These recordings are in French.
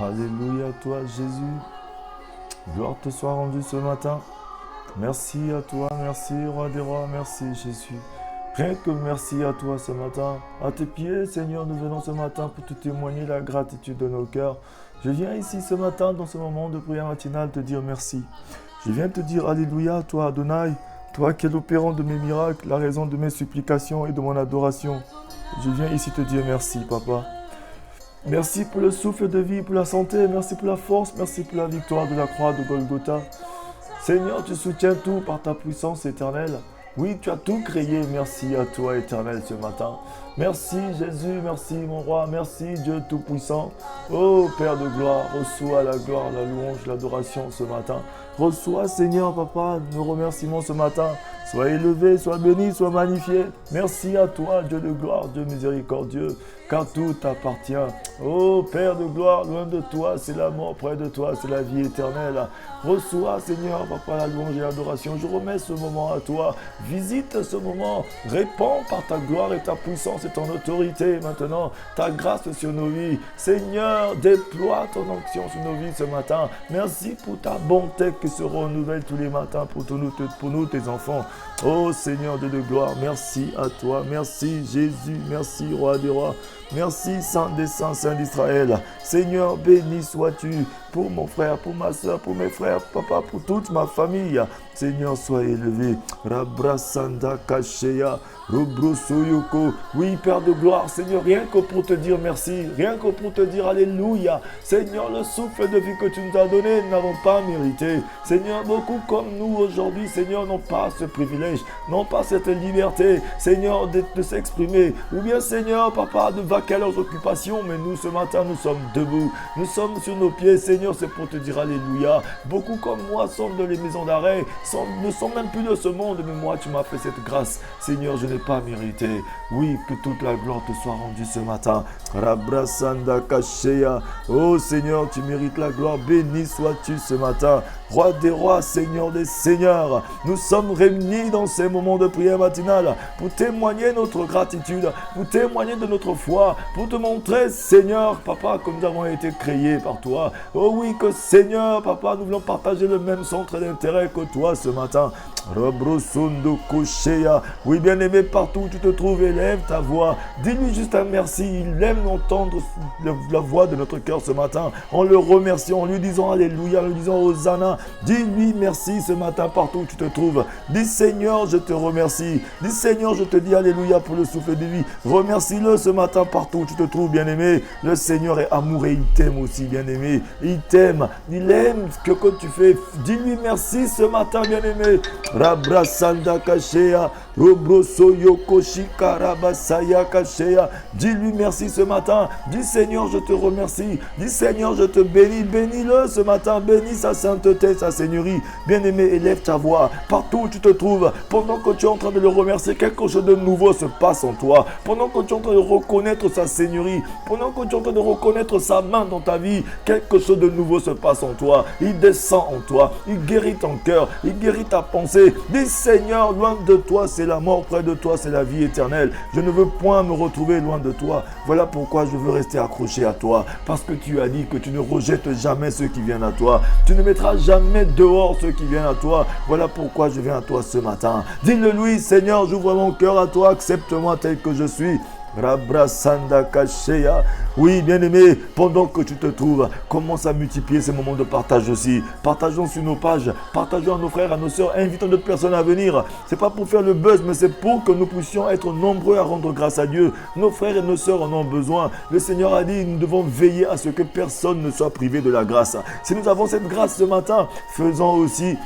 Alléluia à toi, Jésus. Gloire te soit rendue ce matin. Merci à toi, merci, Roi des rois, merci, Jésus. Rien que merci à toi ce matin. À tes pieds, Seigneur, nous venons ce matin pour te témoigner la gratitude de nos cœurs. Je viens ici ce matin, dans ce moment de prière matinale, te dire merci. Je viens te dire Alléluia à toi, Adonai. Toi qui es l'opérant de mes miracles, la raison de mes supplications et de mon adoration. Je viens ici te dire merci, Papa. Merci pour le souffle de vie, pour la santé, merci pour la force, merci pour la victoire de la croix de Golgotha. Seigneur, tu soutiens tout par ta puissance éternelle. Oui, tu as tout créé, merci à toi éternel ce matin. Merci Jésus, merci mon roi, merci Dieu Tout-Puissant. Oh Père de gloire, reçois la gloire, la louange, l'adoration ce matin. Reçois Seigneur Papa nos remerciements ce matin. Sois élevé, sois béni, sois magnifié. Merci à toi Dieu de gloire, Dieu miséricordieux, car tout t'appartient. Oh Père de gloire, loin de toi c'est la mort, près de toi c'est la vie éternelle. Reçois Seigneur Papa la louange et l'adoration. Je remets ce moment à toi. Visite ce moment, répands par ta gloire et ta puissance et ton autorité maintenant, ta grâce sur nos vies. Seigneur, déploie ton onction sur nos vies ce matin. Merci pour ta bonté qui se renouvelle tous les matins pour nous, tes enfants. Oh Seigneur Dieu de gloire, merci à toi, merci Jésus, merci Roi des rois. Merci Saint des Saints, Saint d'Israël. Seigneur, béni sois-tu pour mon frère, pour ma soeur, pour mes frères, papa, pour toute ma famille. Seigneur, sois élevé. Rabrasanda Kasheya, Robrosoyoko. Oui, Père de gloire, Seigneur, rien que pour te dire merci, rien que pour te dire Alléluia. Seigneur, le souffle de vie que tu nous as donné, nous n'avons pas mérité. Seigneur, beaucoup comme nous aujourd'hui, Seigneur, n'ont pas ce privilège, n'ont pas cette liberté, Seigneur, de s'exprimer. Ou bien, Seigneur, papa, de vaquer à leurs occupations, mais nous, ce matin, nous sommes debout. Nous sommes sur nos pieds, Seigneur, c'est pour te dire Alléluia. Beaucoup comme moi sont dans les maisons d'arrêt, ne sont même plus de ce monde, mais moi, tu m'as fait cette grâce. Seigneur, je n'ai pas mérité. Oui, que toute la gloire te soit rendue ce matin. Rabrasanda Kasheya. Oh Seigneur, tu mérites la gloire. Béni sois-tu ce matin. Roi des rois, Seigneur des seigneurs. Nous sommes réunis dans ces moments de prière matinale pour témoigner notre gratitude, pour témoigner de notre foi, pour te montrer, Seigneur, Papa, que nous avons été créés par toi. Oh oui, que Seigneur, Papa, nous voulons partager le même centre d'intérêt que toi ce matin. Robrosundo Kosheya. Oui, bien-aimé, partout où tu te trouves, élève ta voix. Dis-lui juste un merci. Il aime entendre la voix de notre cœur ce matin. En le remerciant, en lui disant Alléluia, en lui disant Hosanna. Dis-lui merci ce matin partout où tu te trouves. Dis Seigneur, je te remercie. Dis Seigneur, je te dis Alléluia pour le souffle de vie. Remercie-le ce matin partout où tu te trouves, bien-aimé. Le Seigneur est amour et il t'aime aussi, bien-aimé. Il t'aime. Il aime ce que tu fais. Dis-lui merci ce matin, bien-aimé. Rabrasanda Kasheya, Robrosoyoko Shikarabasaya Kasheya. Dis-lui merci ce matin. Dis Seigneur, je te remercie. Dis Seigneur, je te bénis. Bénis-le ce matin. Bénis sa sainteté, sa seigneurie. Bien-aimé, élève ta voix. Partout où tu te trouves, pendant que tu es en train de le remercier, quelque chose de nouveau se passe en toi. Pendant que tu es en train de reconnaître sa seigneurie, pendant que tu es en train de reconnaître sa main dans ta vie, quelque chose de nouveau se passe en toi. Il descend en toi. Il guérit ton cœur. Il guérit ta pensée. Dis Seigneur, loin de toi, c'est la mort. Près de toi, c'est la vie éternelle. Je ne veux point me retrouver loin de toi. Voilà pourquoi je veux rester accroché à toi. Parce que tu as dit que tu ne rejettes jamais ceux qui viennent à toi. Tu ne mettras jamais dehors ceux qui viennent à toi. Voilà pourquoi je viens à toi ce matin. Dis-le lui, Seigneur, j'ouvre mon cœur à toi. Accepte-moi tel que je suis. Rabrasanda Kasheya. Oui, bien-aimé, pendant que tu te trouves, commence à multiplier ces moments de partage aussi. Partageons sur nos pages, partageons à nos frères, à nos sœurs, invitons d'autres personnes à venir. C'est pas pour faire le buzz, mais c'est pour que nous puissions être nombreux à rendre grâce à Dieu. Nos frères et nos sœurs en ont besoin. Le Seigneur a dit, nous devons veiller à ce que personne ne soit privé de la grâce. Si nous avons cette grâce ce matin, faisons aussi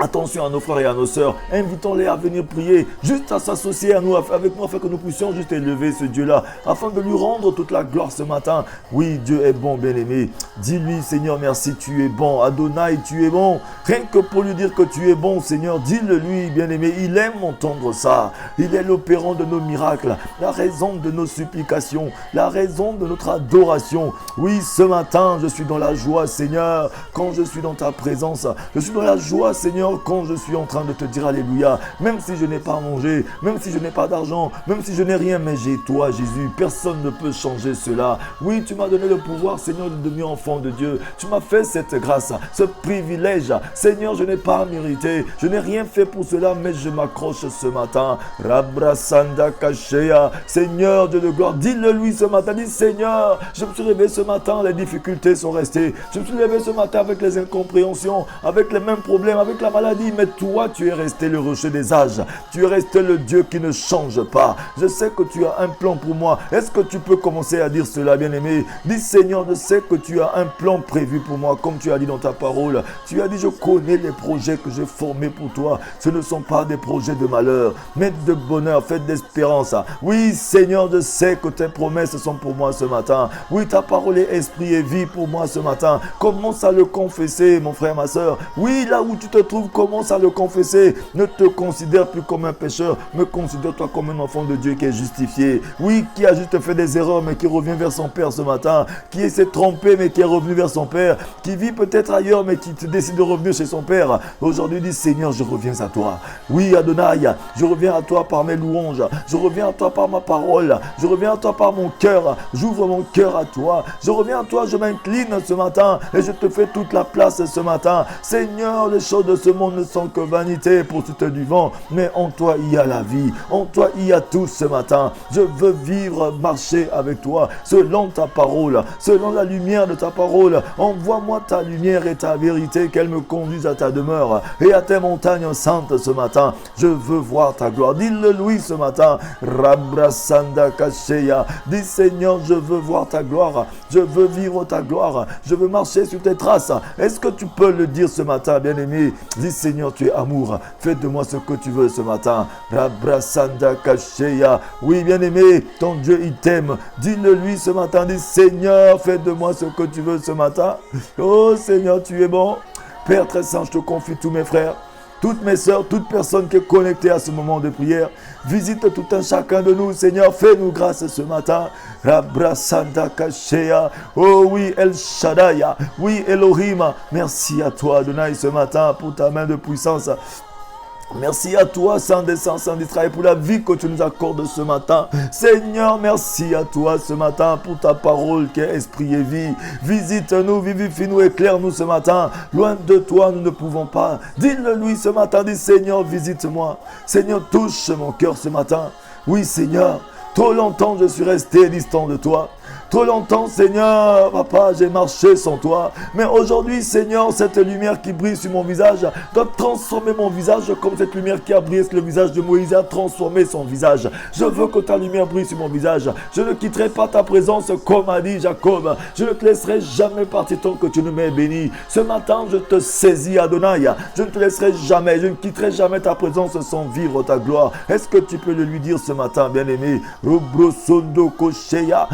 attention à nos frères et à nos sœurs, invitons-les à venir prier, juste à s'associer à nous, avec nous, afin que nous puissions juste élever ce Dieu-là, afin de lui rendre toute la gloire ce matin. Oui, Dieu est bon, bien-aimé. Dis-lui, Seigneur, merci, tu es bon. Adonai, tu es bon. Rien que pour lui dire que tu es bon, Seigneur, dis-le lui, bien-aimé. Il aime entendre ça. Il est l'opérant de nos miracles, la raison de nos supplications, la raison de notre adoration. Oui, ce matin, je suis dans la joie, Seigneur, quand je suis dans ta présence. Je suis dans la joie, Seigneur, Seigneur, quand je suis en train de te dire Alléluia, même si je n'ai pas à manger, même si je n'ai pas d'argent, même si je n'ai rien, mais j'ai toi, Jésus. Personne ne peut changer cela. Oui, tu m'as donné le pouvoir, Seigneur, de devenir enfant de Dieu. Tu m'as fait cette grâce, ce privilège. Seigneur, je n'ai pas mérité. Je n'ai rien fait pour cela, mais je m'accroche ce matin. Rabrasanda Kashea. Seigneur, Dieu de gloire, dis-le lui ce matin. Dis, Seigneur, je me suis réveillé ce matin, les difficultés sont restées. Je me suis réveillé ce matin avec les incompréhensions, avec les mêmes problèmes, avec la maladie. Mais toi, tu es resté le rocher des âges. Tu es resté le Dieu qui ne change pas. Je sais que tu as un plan pour moi. Est-ce que tu peux commencer à dire cela, bien-aimé? Dis, Seigneur, je sais que tu as un plan prévu pour moi, comme tu as dit dans ta parole. Tu as dit, je connais les projets que j'ai formés pour toi. Ce ne sont pas des projets de malheur, mais de bonheur, faits d'espérance. Oui, Seigneur, je sais que tes promesses sont pour moi ce matin. Oui, ta parole est esprit et vie pour moi ce matin. Commence à le confesser, mon frère, ma soeur. Oui, là où tu te trouves, commence à le confesser. Ne te considère plus comme un pécheur, mais considère-toi comme un enfant de Dieu qui est justifié. Oui, qui a juste fait des erreurs, mais qui revient vers son Père ce matin. Qui s'est trompé, mais qui est revenu vers son Père. Qui vit peut-être ailleurs, mais qui décide de revenir chez son Père. Aujourd'hui, dis, Seigneur, je reviens à toi. Oui, Adonai, je reviens à toi par mes louanges. Je reviens à toi par ma parole. Je reviens à toi par mon cœur. J'ouvre mon cœur à toi. Je reviens à toi, je m'incline ce matin et je te fais toute la place ce matin. Seigneur, les choses de ce monde ne sont que vanité, poursuite du vent, mais en toi il y a la vie. En toi il y a tout ce matin. Je veux vivre, marcher avec toi selon ta parole, selon la lumière de ta parole. Envoie-moi ta lumière et ta vérité, qu'elle me conduise à ta demeure et à tes montagnes saintes ce matin. Je veux voir ta gloire. Dis-le Louis ce matin. Rabrasanda Kasheya. Dis, Seigneur, je veux voir ta gloire. Je veux vivre ta gloire. Je veux marcher sur tes traces. Est-ce que tu peux le dire ce matin, bien-aimé? Dis, Seigneur, tu es amour. Fais de moi ce que tu veux ce matin. Rabrasanda Kasheya. Oui, bien-aimé, ton Dieu, il t'aime. Dis-le lui ce matin. Dis, Seigneur, fais de moi ce que tu veux ce matin. Oh, Seigneur, tu es bon. Père très saint, je te confie tous mes frères, toutes mes sœurs, toute personne qui est connectée à ce moment de prière. Visite tout un chacun de nous, Seigneur. Fais-nous grâce ce matin. Rabrasanda Kashea. Oh oui, El Shaddai. Oui, Elohim. Merci à toi, Adonai, ce matin pour ta main de puissance. Merci à toi, Saint des Saints, Saint d'Israël, pour la vie que tu nous accordes ce matin. Seigneur, merci à toi ce matin pour ta parole qui est esprit et vie. Visite-nous, vivifie-nous, éclaire-nous ce matin. Loin de toi, nous ne pouvons pas. Dis-le lui ce matin, dis Seigneur, visite-moi. Seigneur, touche mon cœur ce matin. Oui, Seigneur, trop longtemps je suis resté distant de toi. Trop longtemps, Seigneur, papa, j'ai marché sans toi. Mais aujourd'hui, Seigneur, cette lumière qui brille sur mon visage doit transformer mon visage comme cette lumière qui a brillé sur le visage de Moïse a transformé son visage. Je veux que ta lumière brille sur mon visage. Je ne quitterai pas ta présence comme a dit Jacob. Je ne te laisserai jamais partir tant que tu ne m'aies béni. Ce matin, je te saisis, Adonai. Je ne te laisserai jamais. Je ne quitterai jamais ta présence sans vivre ta gloire. Est-ce que tu peux le lui dire ce matin, bien-aimé? Robrosondo Kosheya,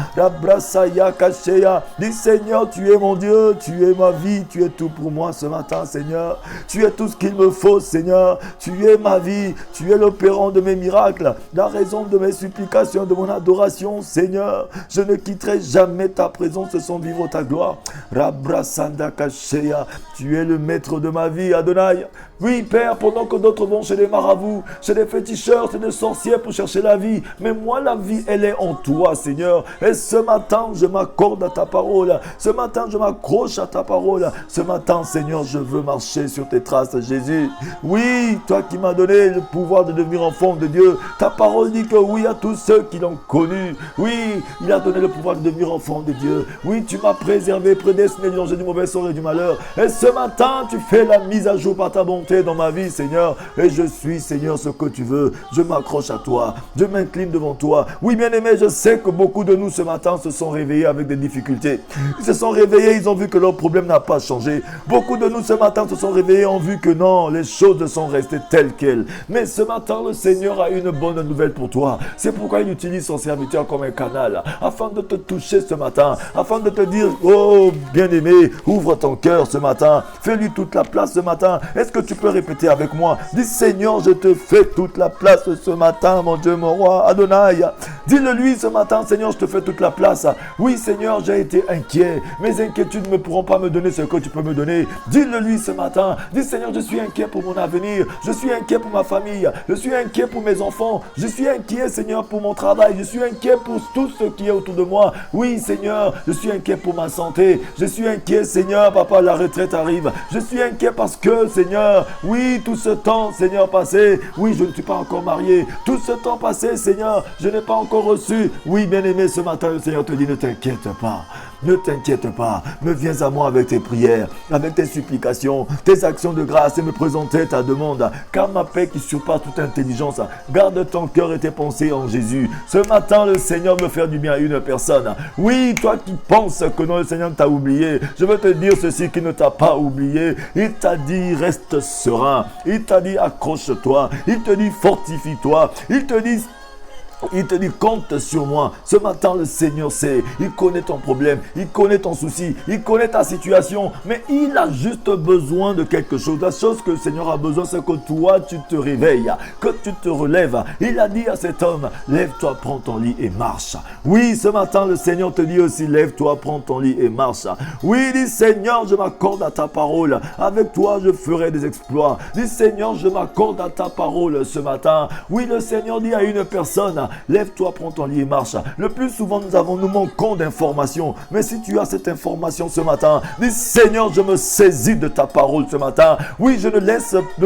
Saya Kasheya. Dis Seigneur, tu es mon Dieu, tu es ma vie, tu es tout pour moi ce matin, Seigneur. Tu es tout ce qu'il me faut, Seigneur. Tu es ma vie, tu es l'opérant de mes miracles, la raison de mes supplications, de mon adoration, Seigneur. Je ne quitterai jamais ta présence sans vivre ta gloire. Rabrasanda Kasheya. Tu es le maître de ma vie, Adonai. Oui, Père, pendant que d'autres vont chez les marabouts, chez les féticheurs, chez les sorciers pour chercher la vie. Mais moi, la vie, elle est en toi, Seigneur. Et ce matin, je m'accorde à ta parole. Ce matin, je m'accroche à ta parole. Ce matin, Seigneur, je veux marcher sur tes traces, Jésus. Oui, toi qui m'as donné le pouvoir de devenir enfant de Dieu. Ta parole dit que oui à tous ceux qui l'ont connu. Oui, il a donné le pouvoir de devenir enfant de Dieu. Oui, tu m'as préservé, prédestiné du danger, du mauvais sort et du malheur. Et ce matin, tu fais la mise à jour par ta bonté dans ma vie, Seigneur. Et je suis, Seigneur, ce que tu veux. Je m'accroche à toi. Je m'incline devant toi. Oui, bien-aimé, je sais que beaucoup de nous ce matin se sont réveillés avec des difficultés. Ils se sont réveillés, ils ont vu que leur problème n'a pas changé. Beaucoup de nous ce matin se sont réveillés, ont vu que non, les choses sont restées telles quelles. Mais ce matin, le Seigneur a une bonne nouvelle pour toi. C'est pourquoi il utilise son serviteur comme un canal, afin de te toucher ce matin, afin de te dire, oh, bien-aimé, ouvre ton cœur ce matin. Fais-lui toute la place ce matin. Est-ce que tu peux peux répéter avec moi. Dis Seigneur, je te fais toute la place ce matin, mon Dieu, mon roi, Adonai. Dis-le lui ce matin, Seigneur, je te fais toute la place. Oui, Seigneur, j'ai été inquiet. Mes inquiétudes ne pourront pas me donner ce que tu peux me donner. Dis-le lui ce matin. Dis Seigneur, je suis inquiet pour mon avenir. Je suis inquiet pour ma famille. Je suis inquiet pour mes enfants. Je suis inquiet, Seigneur, pour mon travail. Je suis inquiet pour tout ce qui est autour de moi. Oui, Seigneur, je suis inquiet pour ma santé. Je suis inquiet, Seigneur, papa, la retraite arrive. Je suis inquiet parce que, Seigneur, oui, tout ce temps, Seigneur, passé, oui, je ne suis pas encore marié. Tout ce temps passé, Seigneur, je n'ai pas encore reçu. Oui, bien-aimé, ce matin, le Seigneur te dit, ne t'inquiète pas. Ne t'inquiète pas, me viens à moi avec tes prières, avec tes supplications, tes actions de grâce et me présenter ta demande. Car ma paix qui surpasse toute intelligence, garde ton cœur et tes pensées en Jésus. Ce matin, le Seigneur veut faire du bien à une personne. Oui, toi qui penses que non, le Seigneur t'a oublié, je veux te dire ceci qui ne t'a pas oublié. Il t'a dit reste serein, il t'a dit accroche-toi, il te dit fortifie-toi, il te dit compte sur moi. Ce matin le Seigneur sait, il connaît ton problème, il connaît ton souci, il connaît ta situation, mais il a juste besoin de quelque chose. La chose que le Seigneur a besoin, c'est que toi tu te réveilles, que tu te relèves. Il a dit à cet homme, lève-toi, prends ton lit et marche. Oui, ce matin le Seigneur te dit aussi, lève-toi, prends ton lit et marche. Oui, dis Seigneur, je m'accorde à ta parole, avec toi je ferai des exploits. Dis Seigneur, je m'accorde à ta parole ce matin. Oui, le Seigneur dit à une personne, lève-toi, prends ton lit et marche. Le plus souvent, nous manquons d'informations. Mais si tu as cette information ce matin, dis Seigneur, je me saisis de ta parole ce matin. Oui, je ne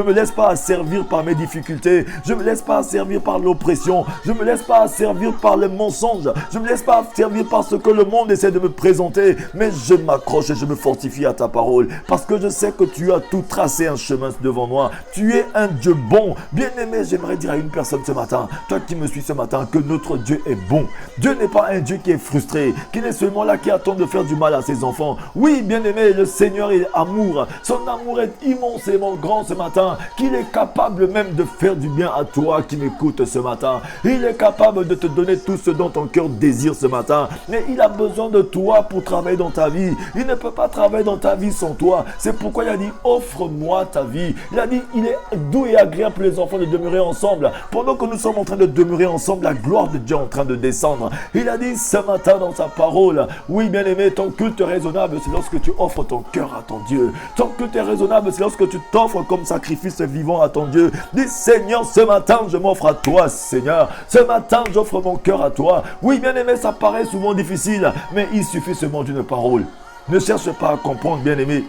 me laisse pas asservir par mes difficultés. Je ne me laisse pas asservir par l'oppression. Je ne me laisse pas asservir par les mensonges. Je ne me laisse pas asservir par ce que le monde essaie de me présenter. Mais je m'accroche et je me fortifie à ta parole. Parce que je sais que tu as tout tracé un chemin devant moi. Tu es un Dieu bon. Bien-aimé, j'aimerais dire à une personne ce matin, toi qui me suis ce matin, que notre Dieu est bon. Dieu n'est pas un Dieu qui est frustré, qui n'est seulement là qui attend de faire du mal à ses enfants. Oui, bien-aimé, le Seigneur est amour. Son amour est immensément grand ce matin, qu'il est capable même de faire du bien à toi qui m'écoutes ce matin. Il est capable de te donner tout ce dont ton cœur désire ce matin. Mais il a besoin de toi pour travailler dans ta vie. Il ne peut pas travailler dans ta vie sans toi. C'est pourquoi il a dit, offre-moi ta vie. Il a dit, il est doux et agréable pour les enfants de demeurer ensemble. Pendant que nous sommes en train de demeurer ensemble, la gloire de Dieu est en train de descendre. Il a dit ce matin dans sa parole, oui bien-aimé, ton culte raisonnable, c'est lorsque tu offres ton cœur à ton Dieu. Ton culte raisonnable, c'est lorsque tu t'offres comme sacrifice vivant à ton Dieu. Dis Seigneur, ce matin, je m'offre à toi, Seigneur. Ce matin, j'offre mon cœur à toi. Oui bien-aimé, ça paraît souvent difficile, mais il suffit seulement d'une parole. Ne cherche pas à comprendre, bien-aimé.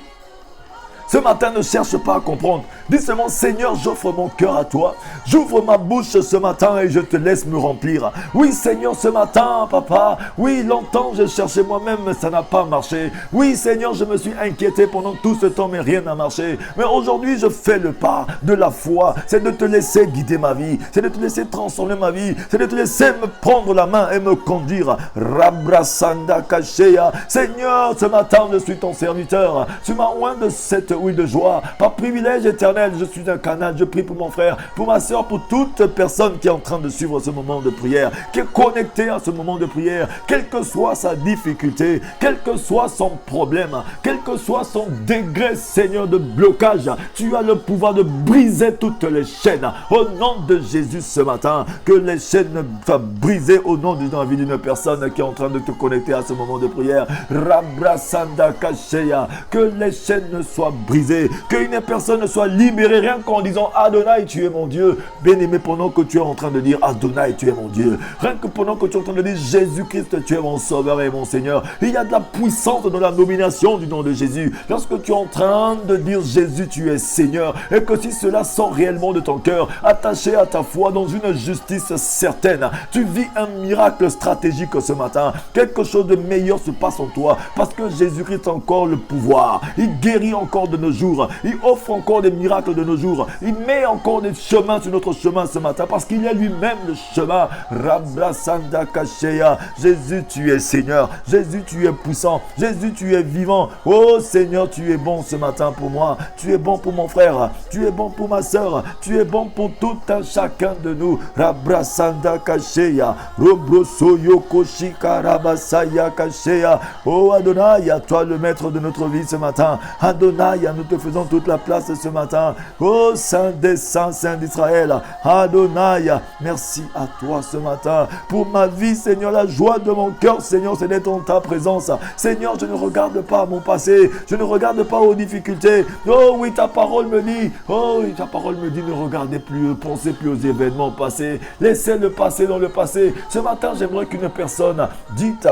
Ce matin, ne cherche pas à comprendre. Dis seulement, Seigneur, j'offre mon cœur à toi. J'ouvre ma bouche ce matin et je te laisse me remplir. Oui, Seigneur, ce matin, papa. Oui, longtemps, j'ai cherché moi-même, mais ça n'a pas marché. Oui, Seigneur, je me suis inquiété pendant tout ce temps, mais rien n'a marché. Mais aujourd'hui, je fais le pas de la foi. C'est de te laisser guider ma vie. C'est de te laisser transformer ma vie. C'est de te laisser me prendre la main et me conduire. Rabrasanda Kashea. Seigneur, ce matin, je suis ton serviteur. Tu m'as oint de cette oui de joie, par privilège éternel, je suis un canal, je prie pour mon frère, pour ma soeur, pour toute personne qui est en train de suivre ce moment de prière, qui est connectée à ce moment de prière, quelle que soit sa difficulté, quel que soit son problème, quel que soit son degré, Seigneur, de blocage, tu as le pouvoir de briser toutes les chaînes, au nom de Jésus ce matin, que les chaînes soient brisées au nom de la vie d'une personne qui est en train de te connecter à ce moment de prière, Rabrasanda Kashea, que les chaînes soient brisé, qu'une personne soit libérée rien qu'en disant Adonai tu es mon Dieu. Bien-aimé, pendant que tu es en train de dire Adonai tu es mon Dieu, rien que pendant que tu es en train de dire Jésus-Christ tu es mon sauveur et mon Seigneur, il y a de la puissance dans la nomination du nom de Jésus. Lorsque tu es en train de dire Jésus tu es Seigneur, et que si cela sort réellement de ton cœur, attaché à ta foi dans une justice certaine, tu vis un miracle stratégique ce matin. Quelque chose de meilleur se passe en toi, parce que Jésus-Christ a encore le pouvoir, il guérit encore de nos jours, il offre encore des miracles de nos jours, il met encore des chemins sur notre chemin ce matin, parce qu'il y a lui-même le chemin. Rabrasanda Kashea. Jésus tu es Seigneur, Jésus tu es puissant, Jésus tu es vivant. Oh Seigneur, tu es bon ce matin pour moi, tu es bon pour mon frère, tu es bon pour ma soeur, tu es bon pour tout un chacun de nous. Rabrasanda Kashea. Robrosoyo Koshika Rabasaya Kashea. Oh Adonai, à toi le maître de notre vie ce matin. Adonai, Alléluia, nous te faisons toute la place ce matin. Oh Saint des Saints, Saint d'Israël, Adonai, merci à toi ce matin pour ma vie, Seigneur. La joie de mon cœur, Seigneur, c'est d'être en ta présence. Seigneur, je ne regarde pas à mon passé, je ne regarde pas aux difficultés. Oh oui, ta parole me dit, ne regardez plus, pensez plus aux événements passés, laissez le passé dans le passé. Ce matin, j'aimerais qu'une personne dite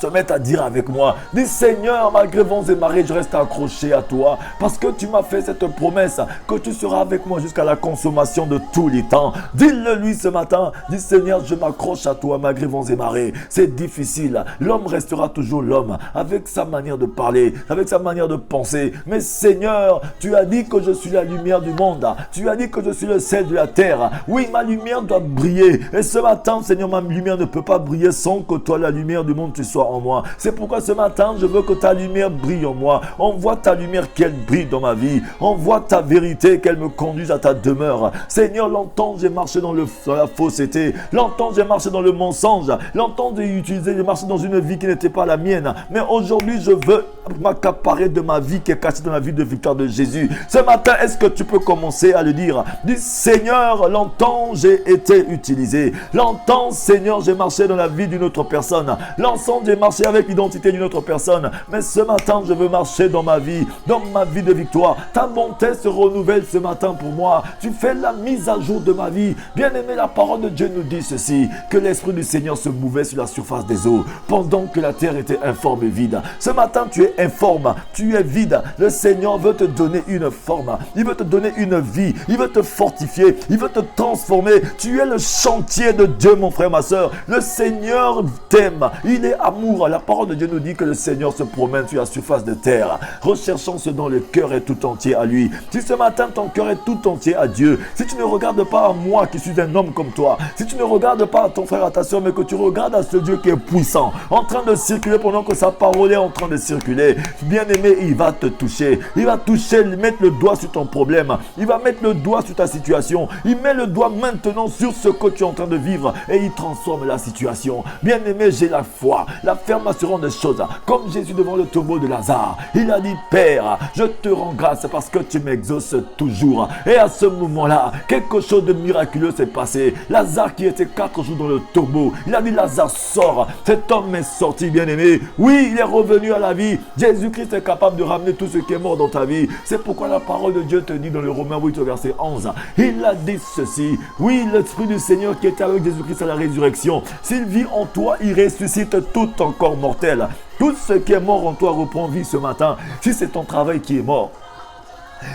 se mettent à dire avec moi, dis Seigneur, malgré vents et marées, je reste accroché à toi, parce que tu m'as fait cette promesse, que tu seras avec moi jusqu'à la consommation de tous les temps. Dis-le lui ce matin, dis Seigneur, je m'accroche à toi, malgré vents et marées. C'est difficile, l'homme restera toujours l'homme, avec sa manière de parler, avec sa manière de penser. Mais Seigneur, tu as dit que je suis la lumière du monde, tu as dit que je suis le sel de la terre. Oui, ma lumière doit briller, et ce matin, Seigneur, ma lumière ne peut pas briller sans que toi, la lumière du monde, tu sois en moi. C'est pourquoi ce matin, je veux que ta lumière brille en moi. Envoie ta lumière qu'elle brille dans ma vie. Envoie ta vérité qu'elle me conduise à ta demeure. Seigneur, longtemps j'ai marché dans la fausseté. Longtemps j'ai marché dans le mensonge. Longtemps j'ai marché dans une vie qui n'était pas la mienne. Mais aujourd'hui, je veux m'accaparer de ma vie qui est cachée dans la vie de victoire de Jésus. Ce matin, est-ce que tu peux commencer à le dire? Dis Seigneur, longtemps j'ai été utilisé. Longtemps, Seigneur, j'ai marché dans la vie d'une autre personne. Longtemps, j'ai marché avec l'identité d'une autre personne. Mais ce matin, je veux marcher dans ma vie de victoire. Ta bonté se renouvelle ce matin pour moi. Tu fais la mise à jour de ma vie. Bien-aimé, la parole de Dieu nous dit ceci, que l'Esprit du Seigneur se mouvait sur la surface des eaux, pendant que la terre était informe et vide. Ce matin, tu es informe, tu es vide. Le Seigneur veut te donner une forme. Il veut te donner une vie. Il veut te fortifier. Il veut te transformer. Tu es le chantier de Dieu, mon frère, ma soeur. Le Seigneur t'aime. Il est amour. La parole de Dieu nous dit que le Seigneur se promène sur la surface de terre, recherchant ce dont le cœur est tout entier à lui. Si ce matin ton cœur est tout entier à Dieu, si tu ne regardes pas à moi qui suis un homme comme toi, si tu ne regardes pas à ton frère, à ta soeur, mais que tu regardes à ce Dieu qui est puissant, en train de circuler pendant que sa parole est en train de circuler, bien aimé, il va te toucher. Il va toucher, mettre le doigt sur ton problème. Il va mettre le doigt sur ta situation. Il met le doigt maintenant sur ce que tu es en train de vivre et il transforme la situation. Bien aimé, j'ai la foi, la ferme assurance des choses. Comme Jésus devant le tombeau de Lazare, il a dit, Père, je te rends grâce parce que tu m'exauces toujours. Et à ce moment-là, quelque chose de miraculeux s'est passé. Lazare qui était 4 jours dans le tombeau, il a dit, Lazare, sors. Cet homme est sorti, bien aimé. Oui, il est revenu à la vie. Jésus-Christ est capable de ramener tout ce qui est mort dans ta vie. C'est pourquoi la parole de Dieu te dit dans le Romains 8 verset 11, il a dit ceci, oui, l'Esprit du Seigneur qui était avec Jésus-Christ à la résurrection, s'il vit en toi, il ressuscite tout encore mortel. Tout ce qui est mort en toi reprend vie ce matin. Si c'est ton travail qui est mort,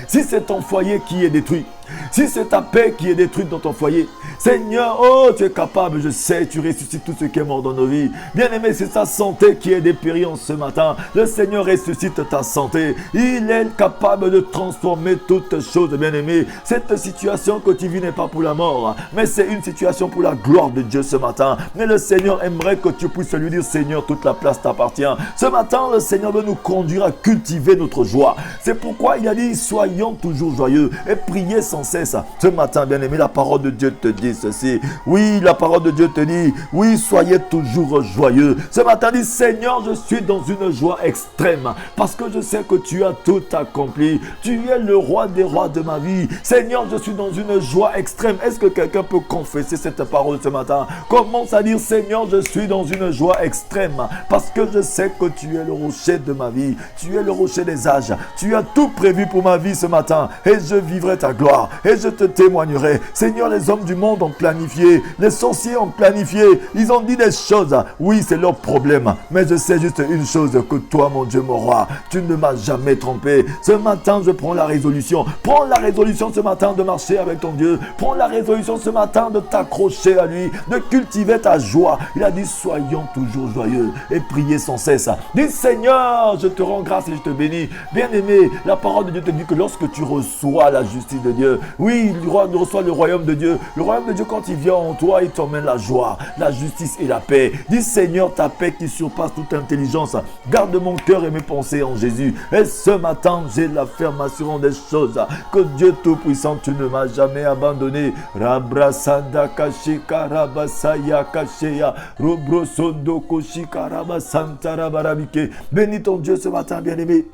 si c'est ton foyer qui est détruit, si c'est ta paix qui est détruite dans ton foyer, Seigneur, oh, tu es capable, je sais, tu ressuscites tout ce qui est mort dans nos vies. Bien-aimé, c'est ta santé qui est dépérie en ce matin. Le Seigneur ressuscite ta santé. Il est capable de transformer toutes choses, bien-aimé. Cette situation que tu vis n'est pas pour la mort, mais c'est une situation pour la gloire de Dieu ce matin. Mais le Seigneur aimerait que tu puisses lui dire, Seigneur, toute la place t'appartient. Ce matin, le Seigneur veut nous conduire à cultiver notre joie. C'est pourquoi il a dit, soyons toujours joyeux et priez sans cesse. Ce matin, bien-aimé, la parole de Dieu te dit ceci. Oui, la parole de Dieu te dit, oui, soyez toujours joyeux. Ce matin, dit, Seigneur, je suis dans une joie extrême parce que je sais que tu as tout accompli. Tu es le roi des rois de ma vie. Seigneur, je suis dans une joie extrême. Est-ce que quelqu'un peut confesser cette parole ce matin? Commence à dire, Seigneur, je suis dans une joie extrême parce que je sais que tu es le rocher de ma vie. Tu es le rocher des âges. Tu as tout prévu pour ma vie ce matin et je vivrai ta gloire. Et je te témoignerai. Seigneur, les hommes du monde ont planifié. Les sorciers ont planifié. Ils ont dit des choses. Oui, c'est leur problème. Mais je sais juste une chose, que toi, mon Dieu, mon roi, tu ne m'as jamais trompé. Ce matin, je prends la résolution. Prends la résolution ce matin de marcher avec ton Dieu. Prends la résolution ce matin de t'accrocher à lui, de cultiver ta joie. Il a dit, soyons toujours joyeux et priez sans cesse. Dis, Seigneur, je te rends grâce et je te bénis. Bien-aimé, la parole de Dieu te dit que lorsque tu reçois la justice de Dieu, oui, tu reçois le royaume de Dieu. Le royaume de Dieu, quand il vient en toi, il t'emmène la joie, la justice et la paix. Dis, Seigneur, ta paix qui surpasse toute intelligence, garde mon cœur et mes pensées en Jésus. Et ce matin, j'ai l'affirmation des choses, que Dieu Tout-Puissant, tu ne m'as jamais abandonné. Rabrasanda kashika rabasaya kasheya robrosondo koshika rabasanta rabarabike. Bénis ton Dieu ce matin, bien-aimé.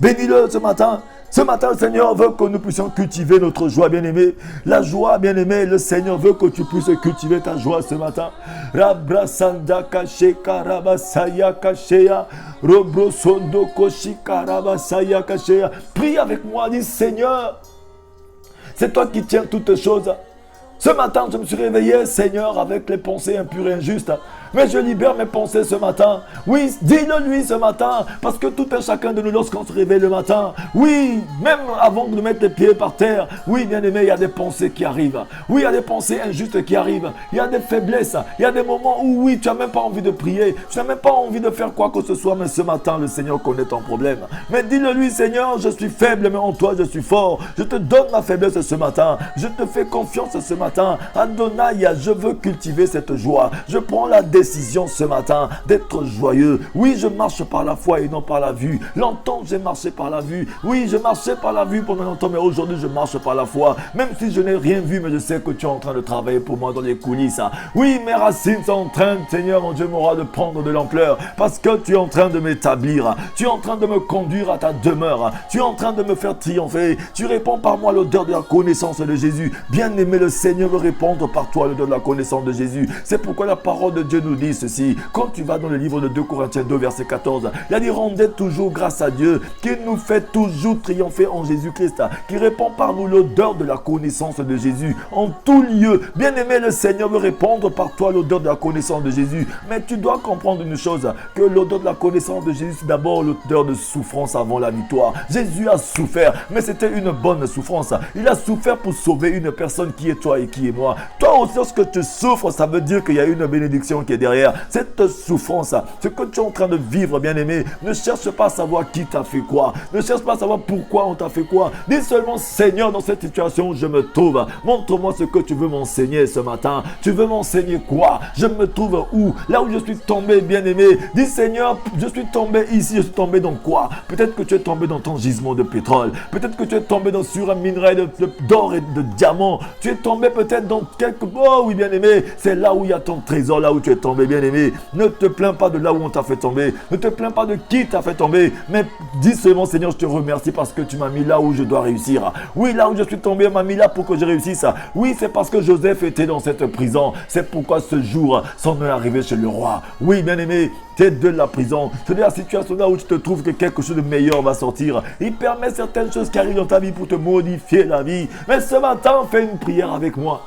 Bénis-le ce matin. Ce matin, le Seigneur veut que nous puissions cultiver notre joie, bien-aimé. La joie, bien-aimé, le Seigneur veut que tu puisses cultiver ta joie ce matin. Rabrasanda kache karabasaya kachea. Robrosondo koshi karabasaya kachea. Prie avec moi, dis Seigneur, c'est toi qui tiens toutes choses. Ce matin, je me suis réveillé, Seigneur, avec les pensées impures et injustes. Mais je libère mes pensées ce matin. Oui, dis-le lui ce matin. Parce que tout un chacun de nous, lorsqu'on se réveille le matin, oui, même avant de mettre les pieds par terre, oui, bien-aimé, il y a des pensées qui arrivent. Oui, il y a des pensées injustes qui arrivent. Il y a des faiblesses. Il y a des moments où, oui, tu n'as même pas envie de prier. Tu n'as même pas envie de faire quoi que ce soit. Mais ce matin, le Seigneur connaît ton problème. Mais dis-le lui, Seigneur, je suis faible, mais en toi, je suis fort. Je te donne ma faiblesse ce matin. Je te fais confiance ce matin. Adonai, je veux cultiver cette joie. Je prends la décision ce matin d'être joyeux. Oui, je marche par la foi et non par la vue. Longtemps, j'ai marché par la vue. Oui, je marchais par la vue pendant longtemps, mais aujourd'hui, je marche par la foi. Même si je n'ai rien vu, mais je sais que tu es en train de travailler pour moi dans les coulisses. Oui, mes racines sont en train, Seigneur, mon Dieu, m'aura de prendre de l'ampleur parce que tu es en train de m'établir. Tu es en train de me conduire à ta demeure. Tu es en train de me faire triompher. Tu réponds par moi l'odeur de la connaissance de Jésus. Bien-aimé, le Seigneur veut répondre par toi l'odeur de la connaissance de Jésus. C'est pourquoi la parole de Dieu nous dit ceci. Quand tu vas dans le livre de 2 Corinthiens 2, verset 14, il a dit rendez toujours grâce à Dieu qui nous fait toujours triompher en Jésus-Christ, qui répand par nous l'odeur de la connaissance de Jésus en tout lieu. Bien-aimé, le Seigneur veut répandre par toi l'odeur de la connaissance de Jésus. Mais tu dois comprendre une chose, que l'odeur de la connaissance de Jésus, c'est d'abord l'odeur de souffrance avant la victoire. Jésus a souffert, mais c'était une bonne souffrance. Il a souffert pour sauver une personne qui est toi et qui est moi. Toi aussi, lorsque tu souffres, ça veut dire qu'il y a une bénédiction qui est derrière. Cette souffrance, ce que tu es en train de vivre, bien-aimé, ne cherche pas à savoir qui t'a fait quoi. Ne cherche pas à savoir pourquoi on t'a fait quoi. Dis seulement, Seigneur, dans cette situation où je me trouve, montre-moi ce que tu veux m'enseigner ce matin. Tu veux m'enseigner quoi? Je me trouve où? Là où je suis tombé, bien-aimé. Dis, Seigneur, je suis tombé ici, je suis tombé dans quoi? Peut-être que tu es tombé dans ton gisement de pétrole. Peut-être que tu es tombé sur un minerai d'or et de diamants. Tu es tombé peut-être dans quelque... Oh oui, bien-aimé, c'est là où il y a ton trésor, là où tu es tombé, bien-aimé. Ne te plains pas de là où on t'a fait tomber. Ne te plains pas de qui t'a fait tomber. Mais dis seulement, Seigneur, je te remercie parce que tu m'as mis là où je dois réussir. Oui, là où je suis tombé, on m'a mis là pour que je réussisse. Oui, c'est parce que Joseph était dans cette prison. C'est pourquoi ce jour, son heure est arrivé chez le roi. Oui, bien-aimé, tu es de la prison. C'est de la situation là où tu te trouves que quelque chose de meilleur va sortir. Il permet certaines choses qui arrivent dans ta vie pour te modifier la vie. Mais ce matin, fais une prière avec moi.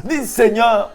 Dis, Seigneur,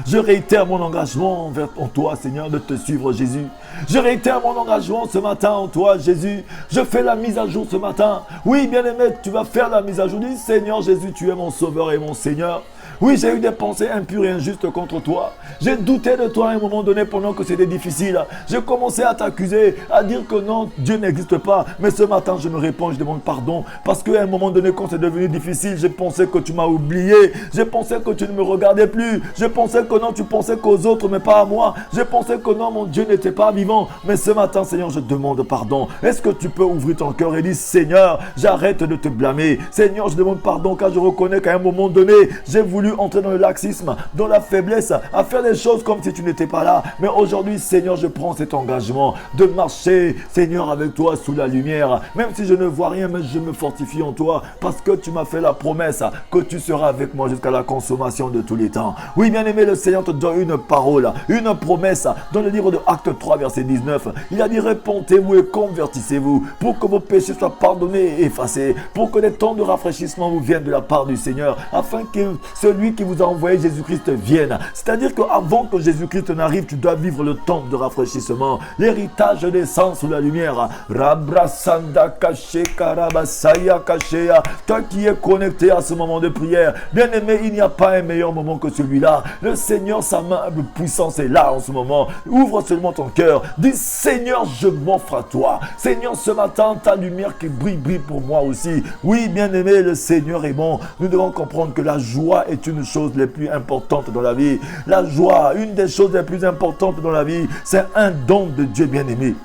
je réitère mon engagement en toi, Seigneur, de te suivre, Jésus. Je réitère mon engagement ce matin en toi, Jésus. Je fais la mise à jour ce matin. Oui, bien-aimé, tu vas faire la mise à jour. Dis, Seigneur Jésus, tu es mon sauveur et mon Seigneur. Oui, j'ai eu des pensées impures et injustes contre toi. J'ai douté de toi à un moment donné pendant que c'était difficile. J'ai commencé à t'accuser, à dire que non, Dieu n'existe pas. Mais ce matin, je me réponds, je demande pardon. Parce qu'à un moment donné, quand c'est devenu difficile, j'ai pensé que tu m'as oublié. J'ai pensé que tu ne me regardais plus. Je pensais que non, tu pensais qu'aux autres, mais pas à moi. J'ai pensé que non, mon Dieu n'était pas vivant. Mais ce matin, Seigneur, je demande pardon. Est-ce que tu peux ouvrir ton cœur et dire, Seigneur, j'arrête de te blâmer. Seigneur, je demande pardon car je reconnais qu'à un moment donné, j'ai voulu entrer dans le laxisme, dans la faiblesse, à faire des choses comme si tu n'étais pas là. Mais aujourd'hui, Seigneur, je prends cet engagement de marcher, Seigneur, avec toi sous la lumière. Même si je ne vois rien, mais je me fortifie en toi parce que tu m'as fait la promesse que tu seras avec moi jusqu'à la consommation de tous les temps. Oui, bien-aimé, le Seigneur te donne une parole, une promesse. Dans le livre de Actes 3, verset 19, il a dit, répentez-vous et convertissez-vous pour que vos péchés soient pardonnés et effacés, pour que des temps de rafraîchissement vous viennent de la part du Seigneur, afin que celui qui vous a envoyé Jésus-Christ vienne. C'est-à-dire qu'avant que Jésus-Christ n'arrive, tu dois vivre le temps de rafraîchissement. L'héritage descend sous la lumière. Rabrasanda kache karabasaya kachea. Toi qui es connecté à ce moment de prière, bien-aimé, il n'y a pas un meilleur moment que celui-là. Le Seigneur, sa main de puissance est là en ce moment. Ouvre seulement ton cœur. Dis, Seigneur, je m'offre à toi. Seigneur, ce matin, ta lumière qui brille pour moi aussi. Oui, bien-aimé, le Seigneur est bon. Nous devons comprendre que la joie est une chose les plus importantes dans la vie. La joie, une des choses les plus importantes dans la vie, c'est un don de Dieu bien-aimé.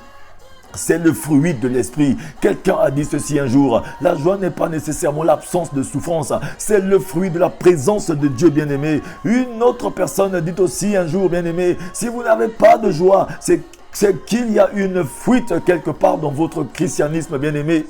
C'est le fruit de l'esprit. Quelqu'un a dit ceci un jour. La joie n'est pas nécessairement l'absence de souffrance. C'est le fruit de la présence de Dieu bien-aimé. Une autre personne dit aussi un jour, bien-aimé, si vous n'avez pas de joie, c'est c'est qu'il y a une fuite quelque part dans votre christianisme, bien-aimé.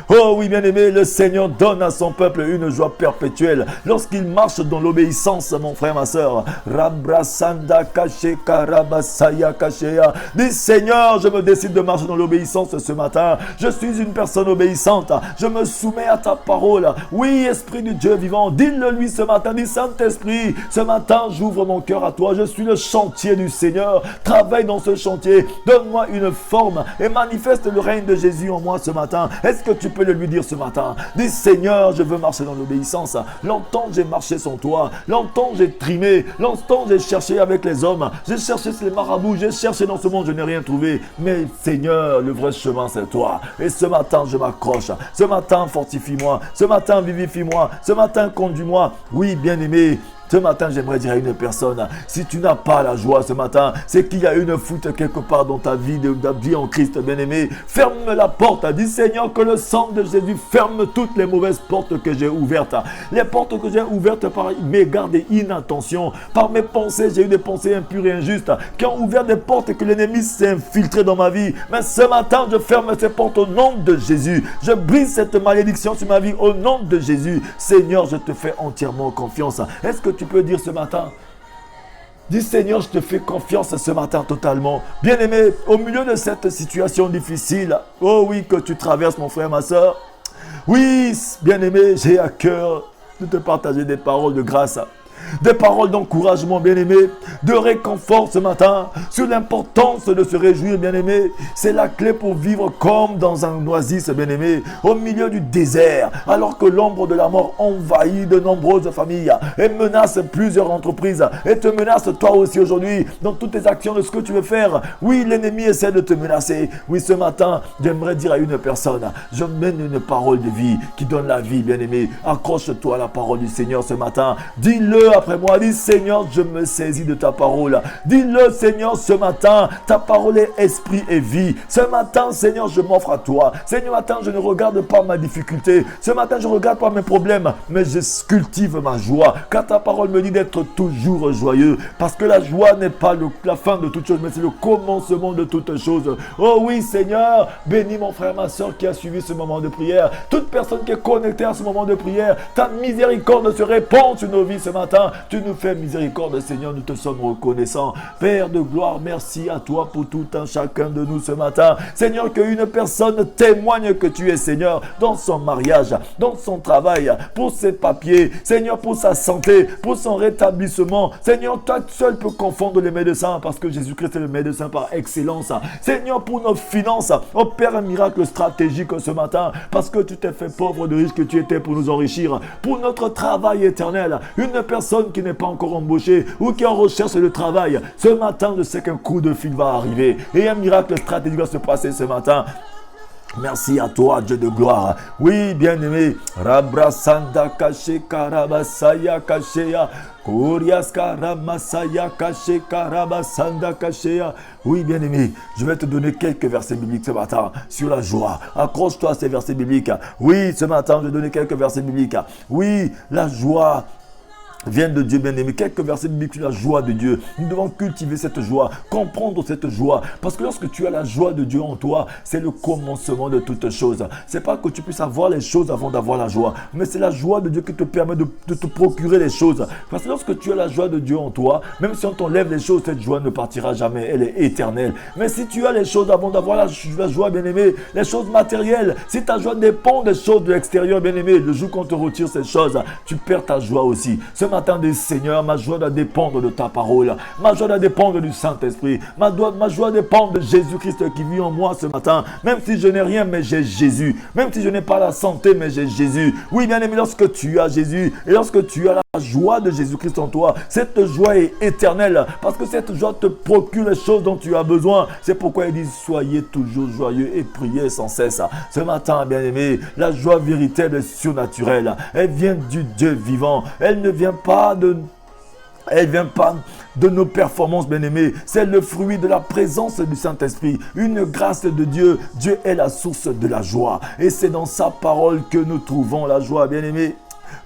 Oh oui, bien-aimé, le Seigneur donne à son peuple une joie perpétuelle lorsqu'il marche dans l'obéissance, mon frère, ma soeur. Rabrasanda kache karabasaya kachea. Dis Seigneur, je me décide de marcher dans l'obéissance ce matin. Je suis une personne obéissante. Je me soumets à ta parole. Oui, Esprit du Dieu vivant, dis-le lui ce matin. Dis Saint-Esprit, ce matin, j'ouvre mon cœur à toi. Je suis le chantier du Seigneur. Travaille dans ce chantier. Donne-moi une forme et manifeste le règne de Jésus en moi ce matin. Est-ce que tu peux le lui dire ce matin? Dis Seigneur, je veux marcher dans l'obéissance. Longtemps j'ai marché sans toi. Longtemps j'ai trimé. Longtemps j'ai cherché avec les hommes. J'ai cherché sur les marabouts. J'ai cherché dans ce monde, je n'ai rien trouvé. Mais Seigneur, le vrai chemin c'est toi. Et ce matin je m'accroche. Ce matin fortifie-moi. Ce matin vivifie-moi. Ce matin conduis-moi. Oui, bien-aimé. Ce matin, j'aimerais dire à une personne, si tu n'as pas la joie ce matin, c'est qu'il y a une fuite quelque part dans ta vie, de vie en Christ, bien-aimé. Ferme la porte. Dis Seigneur que le sang de Jésus ferme toutes les mauvaises portes que j'ai ouvertes. Les portes que j'ai ouvertes par mes gardes et inattention. Par mes pensées, j'ai eu des pensées impures et injustes qui ont ouvert des portes que l'ennemi s'est infiltré dans ma vie. Mais ce matin, je ferme ces portes au nom de Jésus. Je brise cette malédiction sur ma vie au nom de Jésus. Seigneur, je te fais entièrement confiance. Est-ce que tu peux dire ce matin? Dis Seigneur, je te fais confiance ce matin totalement. Bien-aimé, au milieu de cette situation difficile, oh oui, que tu traverses mon frère, ma soeur. Oui, bien-aimé, j'ai à cœur de te partager des paroles de grâce. Des paroles d'encouragement, bien-aimé, de réconfort ce matin, sur l'importance de se réjouir, bien-aimé. C'est la clé pour vivre comme dans un oasis, bien-aimé, au milieu du désert, alors que l'ombre de la mort envahit de nombreuses familles et menace plusieurs entreprises et te menace toi aussi aujourd'hui dans toutes tes actions de ce que tu veux faire. Oui, l'ennemi essaie de te menacer. Oui, ce matin, j'aimerais dire à une personne, je mène une parole de vie qui donne la vie, bien-aimé. Accroche-toi à la parole du Seigneur ce matin. Dis-le après moi, dis Seigneur, je me saisis de ta parole. Dis-le Seigneur ce matin, ta parole est esprit et vie. Ce matin Seigneur, je m'offre à toi. Seigneur, matin, je ne regarde pas ma difficulté. Ce matin, je ne regarde pas mes problèmes, mais je cultive ma joie. Car ta parole me dit d'être toujours joyeux. Parce que la joie n'est pas la fin de toute chose, mais c'est le commencement de toute chose. Oh oui Seigneur, bénis mon frère, ma soeur qui a suivi ce moment de prière. Toute personne qui est connectée à ce moment de prière, ta miséricorde se répand sur nos vies ce matin. Tu nous fais miséricorde, Seigneur, nous te sommes reconnaissants. Père de gloire, merci à toi pour tout un chacun de nous ce matin. Seigneur, qu'une personne témoigne que tu es Seigneur dans son mariage, dans son travail, pour ses papiers, Seigneur, pour sa santé, pour son rétablissement. Seigneur, toi seul peux confondre les médecins parce que Jésus-Christ est le médecin par excellence. Seigneur, pour nos finances, opère un miracle stratégique ce matin parce que tu t'es fait pauvre de riche que tu étais pour nous enrichir. Pour notre travail éternel, une personne qui n'est pas encore embauchée ou qui est en recherche de travail, ce matin, je sais qu'un coup de fil va arriver et un miracle stratégique va se passer ce matin. Merci à toi, Dieu de gloire. Oui, bien-aimé. Rabrasanda kache karabasaya kachea. Kurias karamasaya kache karabasanda kachea. Oui, bien-aimé, je vais te donner quelques versets bibliques ce matin sur la joie. Accroche-toi à ces versets bibliques. Oui, ce matin, je vais te donner quelques versets bibliques. Oui, la joie vient de Dieu, bien-aimé. Quelques versets bibliques sur la joie de Dieu. Nous devons cultiver cette joie, comprendre cette joie. Parce que lorsque tu as la joie de Dieu en toi, c'est le commencement de toutes choses. C'est pas que tu puisses avoir les choses avant d'avoir la joie, mais c'est la joie de Dieu qui te permet de te procurer les choses. Parce que lorsque tu as la joie de Dieu en toi, même si on t'enlève les choses, cette joie ne partira jamais. Elle est éternelle. Mais si tu as les choses avant d'avoir la joie, bien-aimé, les choses matérielles, si ta joie dépend des choses de l'extérieur, bien-aimé, le jour qu'on te retire ces choses, tu perds ta joie aussi. Ce matin, des Seigneur, ma joie doit dépendre de ta parole. Ma joie doit dépendre du Saint-Esprit. Ma joie dépend de Jésus-Christ qui vit en moi ce matin. Même si je n'ai rien, mais j'ai Jésus. Même si je n'ai pas la santé, mais j'ai Jésus. Oui, bien-aimé, lorsque tu as Jésus et lorsque tu as la joie de Jésus-Christ en toi, cette joie est éternelle. Parce que cette joie te procure les choses dont tu as besoin. C'est pourquoi il dit, soyez toujours joyeux et priez sans cesse. Ce matin, bien-aimé, la joie véritable est surnaturelle. Elle vient du Dieu vivant. Elle ne vient pas de nos performances, bien-aimés. C'est le fruit de la présence du Saint-Esprit. Une grâce de Dieu. Dieu est la source de la joie. Et c'est dans sa parole que nous trouvons la joie, bien-aimés.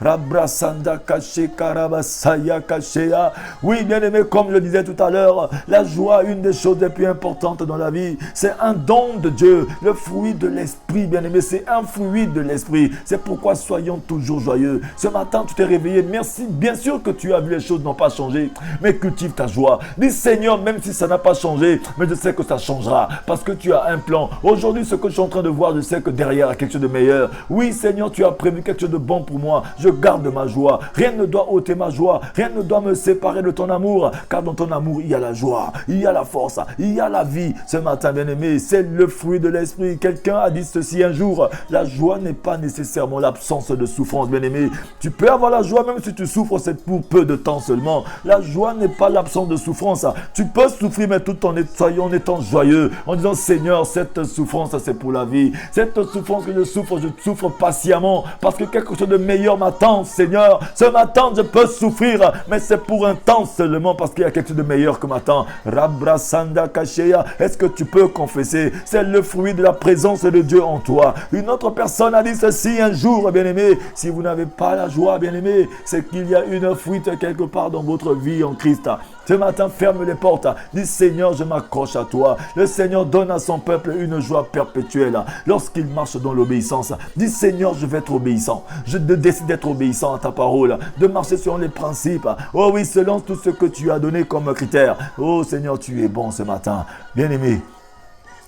Rabrasanda kache karabasaya kachea. Oui, bien-aimé, comme je le disais tout à l'heure, la joie, une des choses les plus importantes dans la vie, c'est un don de Dieu, le fruit de l'esprit, bien-aimé, c'est un fruit de l'esprit. C'est pourquoi soyons toujours joyeux. Ce matin, tu t'es réveillé, merci. Bien sûr que tu as vu les choses n'ont pas changé, mais cultive ta joie. Dis Seigneur, même si ça n'a pas changé, mais je sais que ça changera, parce que tu as un plan. Aujourd'hui, ce que je suis en train de voir, je sais que derrière il y a quelque chose de meilleur. Oui, Seigneur, tu as prévu quelque chose de bon pour moi. Je garde ma joie. Rien ne doit ôter ma joie. Rien ne doit me séparer de ton amour, car dans ton amour, il y a la joie, il y a la force, il y a la vie. Ce matin, bien-aimé, c'est le fruit de l'esprit. Quelqu'un a dit ceci un jour, la joie n'est pas nécessairement l'absence de souffrance, bien-aimé. Tu peux avoir la joie même si tu souffres, c'est pour peu de temps seulement. La joie n'est pas l'absence de souffrance. Tu peux souffrir, mais tout en étant joyeux, en disant Seigneur, cette souffrance, c'est pour la vie. Cette souffrance que je souffre patiemment, parce que quelque chose de meilleur m'attend, Seigneur. Ce matin, je peux souffrir, mais c'est pour un temps seulement, parce qu'il y a quelque chose de meilleur que m'attend. Rabrasanda Kashea, est-ce que tu peux confesser? C'est le fruit de la présence de Dieu en toi. Une autre personne a dit ceci un jour, bien-aimé. Si vous n'avez pas la joie, bien-aimé, c'est qu'il y a une fuite quelque part dans votre vie en Christ. Ce matin, ferme les portes. Dis Seigneur, je m'accroche à toi. Le Seigneur donne à son peuple une joie perpétuelle lorsqu'il marche dans l'obéissance. Dis Seigneur, je vais être obéissant. Je décide d'être obéissant à ta parole, de marcher selon les principes. Oh oui, selon tout ce que tu as donné comme critère. Oh Seigneur, tu es bon ce matin. Bien-aimé,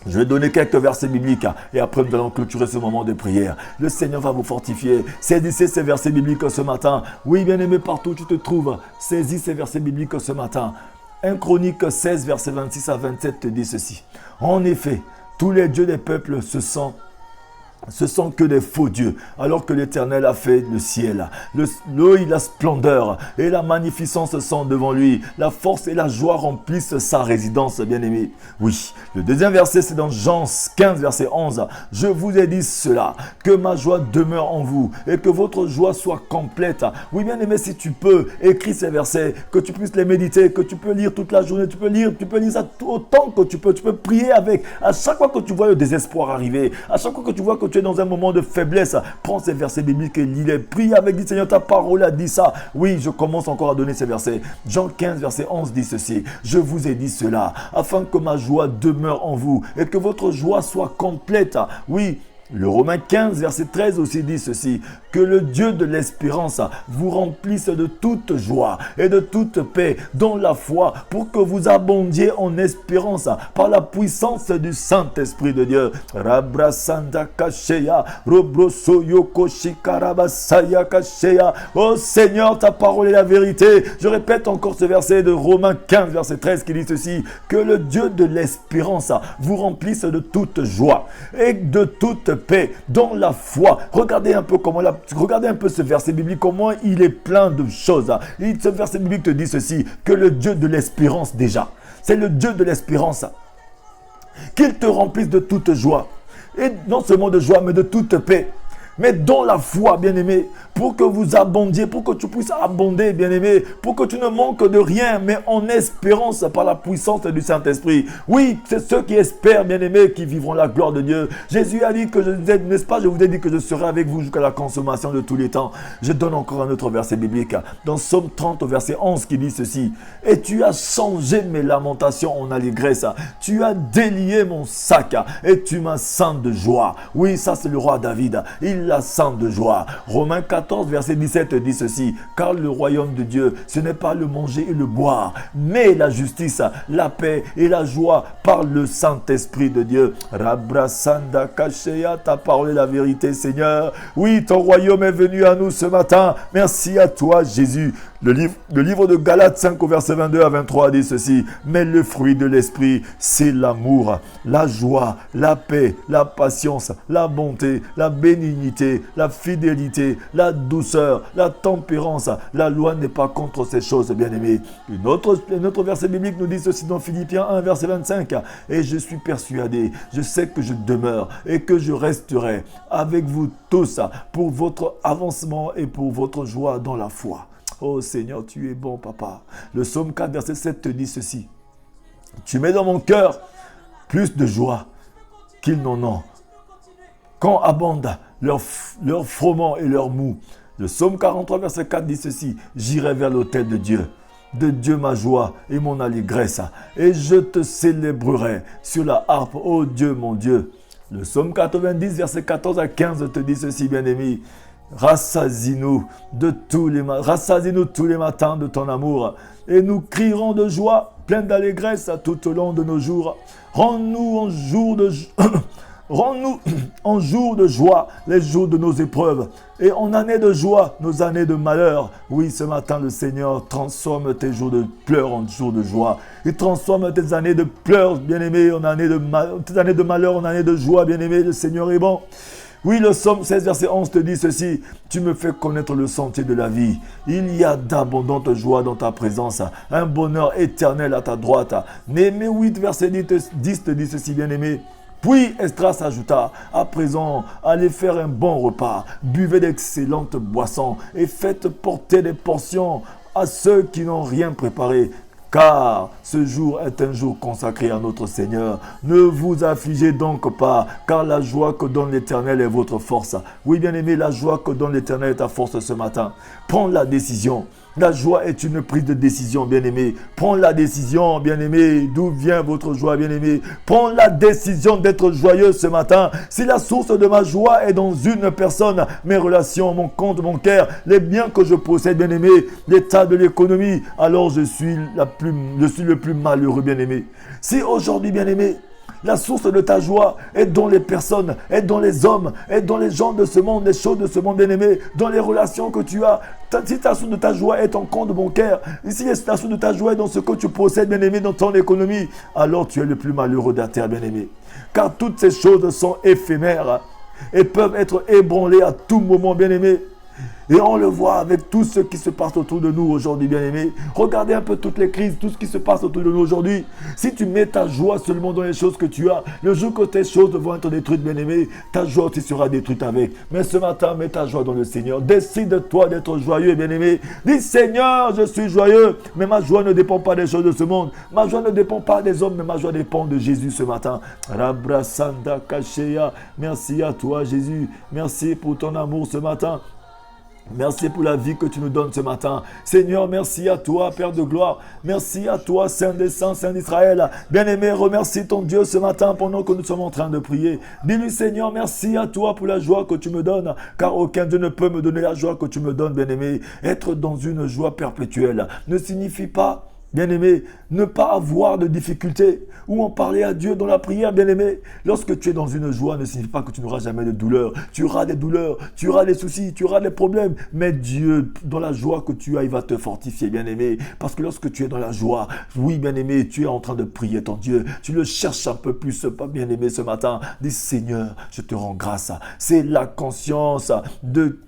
je vais donner quelques versets bibliques et après nous allons clôturer ce moment de prière. Le Seigneur va vous fortifier. Saisissez ces versets bibliques ce matin. Oui, bien-aimé, partout où tu te trouves, saisis ces versets bibliques ce matin. 1 Chronique 16, versets 26 à 27 te dit ceci. En effet, tous les dieux des peuples ce sont que des faux dieux, alors que l'Éternel a fait le ciel. L'eau et la splendeur et la magnificence sont devant lui. La force et la joie remplissent sa résidence, bien-aimé. Oui, le deuxième verset, c'est dans Jean 15, verset 11. Je vous ai dit cela, que ma joie demeure en vous et que votre joie soit complète. Oui, bien-aimé, si tu peux, écris ces versets, que tu puisses les méditer, que tu peux lire toute la journée, tu peux lire ça autant que tu peux prier avec. À chaque fois que tu vois le désespoir arriver, à chaque fois que tu vois que tu es dans un moment de faiblesse, prends ces versets bibliques et lis-les. Prie avec, dis Seigneur, ta parole a dit ça. Oui, je commence encore à donner ces versets. Jean 15, verset 11 dit ceci. Je vous ai dit cela, afin que ma joie demeure en vous et que votre joie soit complète. Oui, le Romains 15, verset 13 aussi dit ceci, que le Dieu de l'espérance vous remplisse de toute joie et de toute paix dans la foi pour que vous abondiez en espérance par la puissance du Saint-Esprit de Dieu. Rabrasanda Kashea, Robroso Yoko Shikarabasaya Kashea. Oh Seigneur, ta parole est la vérité. Je répète encore ce verset de Romains 15, verset 13 qui dit ceci, que le Dieu de l'espérance vous remplisse de toute joie et de toute paix dans la foi. Regardez un peu ce verset biblique, comment il est plein de choses. Ce verset biblique te dit ceci, que le Dieu de l'espérance déjà, c'est le Dieu de l'espérance, qu'il te remplisse de toute joie, et non seulement de joie, mais de toute paix. Mais dans la foi, bien-aimé, pour que vous abondiez, pour que tu puisses abonder, bien-aimé, pour que tu ne manques de rien, mais en espérance par la puissance du Saint-Esprit. Oui, c'est ceux qui espèrent, bien-aimé, qui vivront la gloire de Dieu. Jésus a dit que n'est-ce pas, je vous ai dit que je serai avec vous jusqu'à la consommation de tous les temps. Je donne encore un autre verset biblique, dans Psaume 30, au verset 11, qui dit ceci. Et tu as changé mes lamentations en allégresse. Tu as délié mon sac et tu m'as ceint de joie. Oui, ça c'est le roi David. Il la ceint de joie. Romains 14, verset 17 dit ceci. Car le royaume de Dieu, ce n'est pas le manger et le boire, mais la justice, la paix et la joie par le Saint-Esprit de Dieu. Rabrasanda Kashea, ta parole est la vérité, Seigneur. Oui, ton royaume est venu à nous ce matin. Merci à toi, Jésus. Le livre de Galates 5 au verset 22 à 23 dit ceci. Mais le fruit de l'esprit, c'est l'amour, la joie, la paix, la patience, la bonté, la bénignité, la fidélité, la douceur, la tempérance. La loi n'est pas contre ces choses, bien-aimés. Un autre verset biblique nous dit ceci dans Philippiens 1 verset 25. Et je suis persuadé, je sais que je demeure et que je resterai avec vous tous pour votre avancement et pour votre joie dans la foi. Oh Seigneur, tu es bon, papa. Le psaume 4, verset 7 te dit ceci. Tu mets dans mon cœur plus de joie qu'ils n'en ont. Quand abondent leur froment et leur mou, Le psaume 43, verset 4 dit ceci. J'irai vers l'autel de Dieu ma joie et mon allégresse, et je te célébrerai sur la harpe, ô Dieu mon Dieu. Le psaume 90, verset 14 à 15 te dit ceci, bien-aimé. Rassasie-nous tous les matins de ton amour, et nous crierons de joie, plein d'allégresse tout au long de nos jours. Rends-nous en jour de joie les jours de nos épreuves, et en année de joie nos années de malheur. Oui, ce matin, le Seigneur transforme tes jours de pleurs en jours de joie. Il transforme tes années de pleurs, bien-aimé, tes années de malheur en années de joie, bien-aimé. Le Seigneur est bon. Oui, le psaume 16, verset 11 te dit ceci. Tu me fais connaître le sentier de la vie. Il y a d'abondantes joies dans ta présence, un bonheur éternel à ta droite. Néhémie 8, verset 10 te dit ceci, bien-aimé. Puis Esdras ajouta, à présent, allez faire un bon repas, buvez d'excellentes boissons et faites porter des portions à ceux qui n'ont rien préparé. Car ce jour est un jour consacré à notre Seigneur. Ne vous affligez donc pas, car la joie que donne l'Éternel est votre force. Oui, bien-aimé, la joie que donne l'Éternel est ta force ce matin. Prends la décision. La joie est une prise de décision, bien-aimé. Prends la décision, bien-aimé. D'où vient votre joie, bien-aimé? Prends la décision d'être joyeux ce matin. Si la source de ma joie est dans une personne, mes relations, mon compte bancaire, les biens que je possède, bien-aimé, l'état de l'économie, alors je suis le plus malheureux, bien-aimé. Si aujourd'hui, bien-aimé, la source de ta joie est dans les personnes, est dans les hommes, est dans les gens de ce monde, les choses de ce monde, bien-aimé, dans les relations que tu as. Si ta source de ta joie est ton compte bancaire, si ta source de ta joie est dans ce que tu possèdes, bien-aimé, dans ton économie, alors tu es le plus malheureux de la terre, bien-aimé. Car toutes ces choses sont éphémères et peuvent être ébranlées à tout moment, bien-aimé. Et on le voit avec tout ce qui se passe autour de nous aujourd'hui, bien-aimés. Regardez un peu toutes les crises, tout ce qui se passe autour de nous aujourd'hui. Si tu mets ta joie seulement dans les choses que tu as, le jour que tes choses vont être détruites, bien-aimé, ta joie aussi sera détruite avec. Mais ce matin, mets ta joie dans le Seigneur. Décide-toi d'être joyeux, bien-aimé. Dis, Seigneur, je suis joyeux, mais ma joie ne dépend pas des choses de ce monde. Ma joie ne dépend pas des hommes, mais ma joie dépend de Jésus ce matin. Rabrasanda Kasheya. Merci à toi, Jésus. Merci pour ton amour ce matin. Merci pour la vie que tu nous donnes ce matin. Seigneur, merci à toi, Père de gloire. Merci à toi, Saint des Saints, Saint d'Israël. Bien-aimé, remercie ton Dieu ce matin pendant que nous sommes en train de prier. Dis-lui, Seigneur, merci à toi pour la joie que tu me donnes, car aucun Dieu ne peut me donner la joie que tu me donnes, bien-aimé. Être dans une joie perpétuelle ne signifie pas, bien-aimé, ne pas avoir de difficultés ou en parler à Dieu dans la prière, bien-aimé. Lorsque tu es dans une joie, ne signifie pas que tu n'auras jamais de douleur. Tu auras des douleurs, tu auras des soucis, tu auras des problèmes. Mais Dieu, dans la joie que tu as, il va te fortifier, bien-aimé. Parce que lorsque tu es dans la joie, oui, bien-aimé, tu es en train de prier ton Dieu. Tu le cherches un peu plus, bien-aimé, ce matin. Dis, Seigneur, je te rends grâce. C'est la conscience de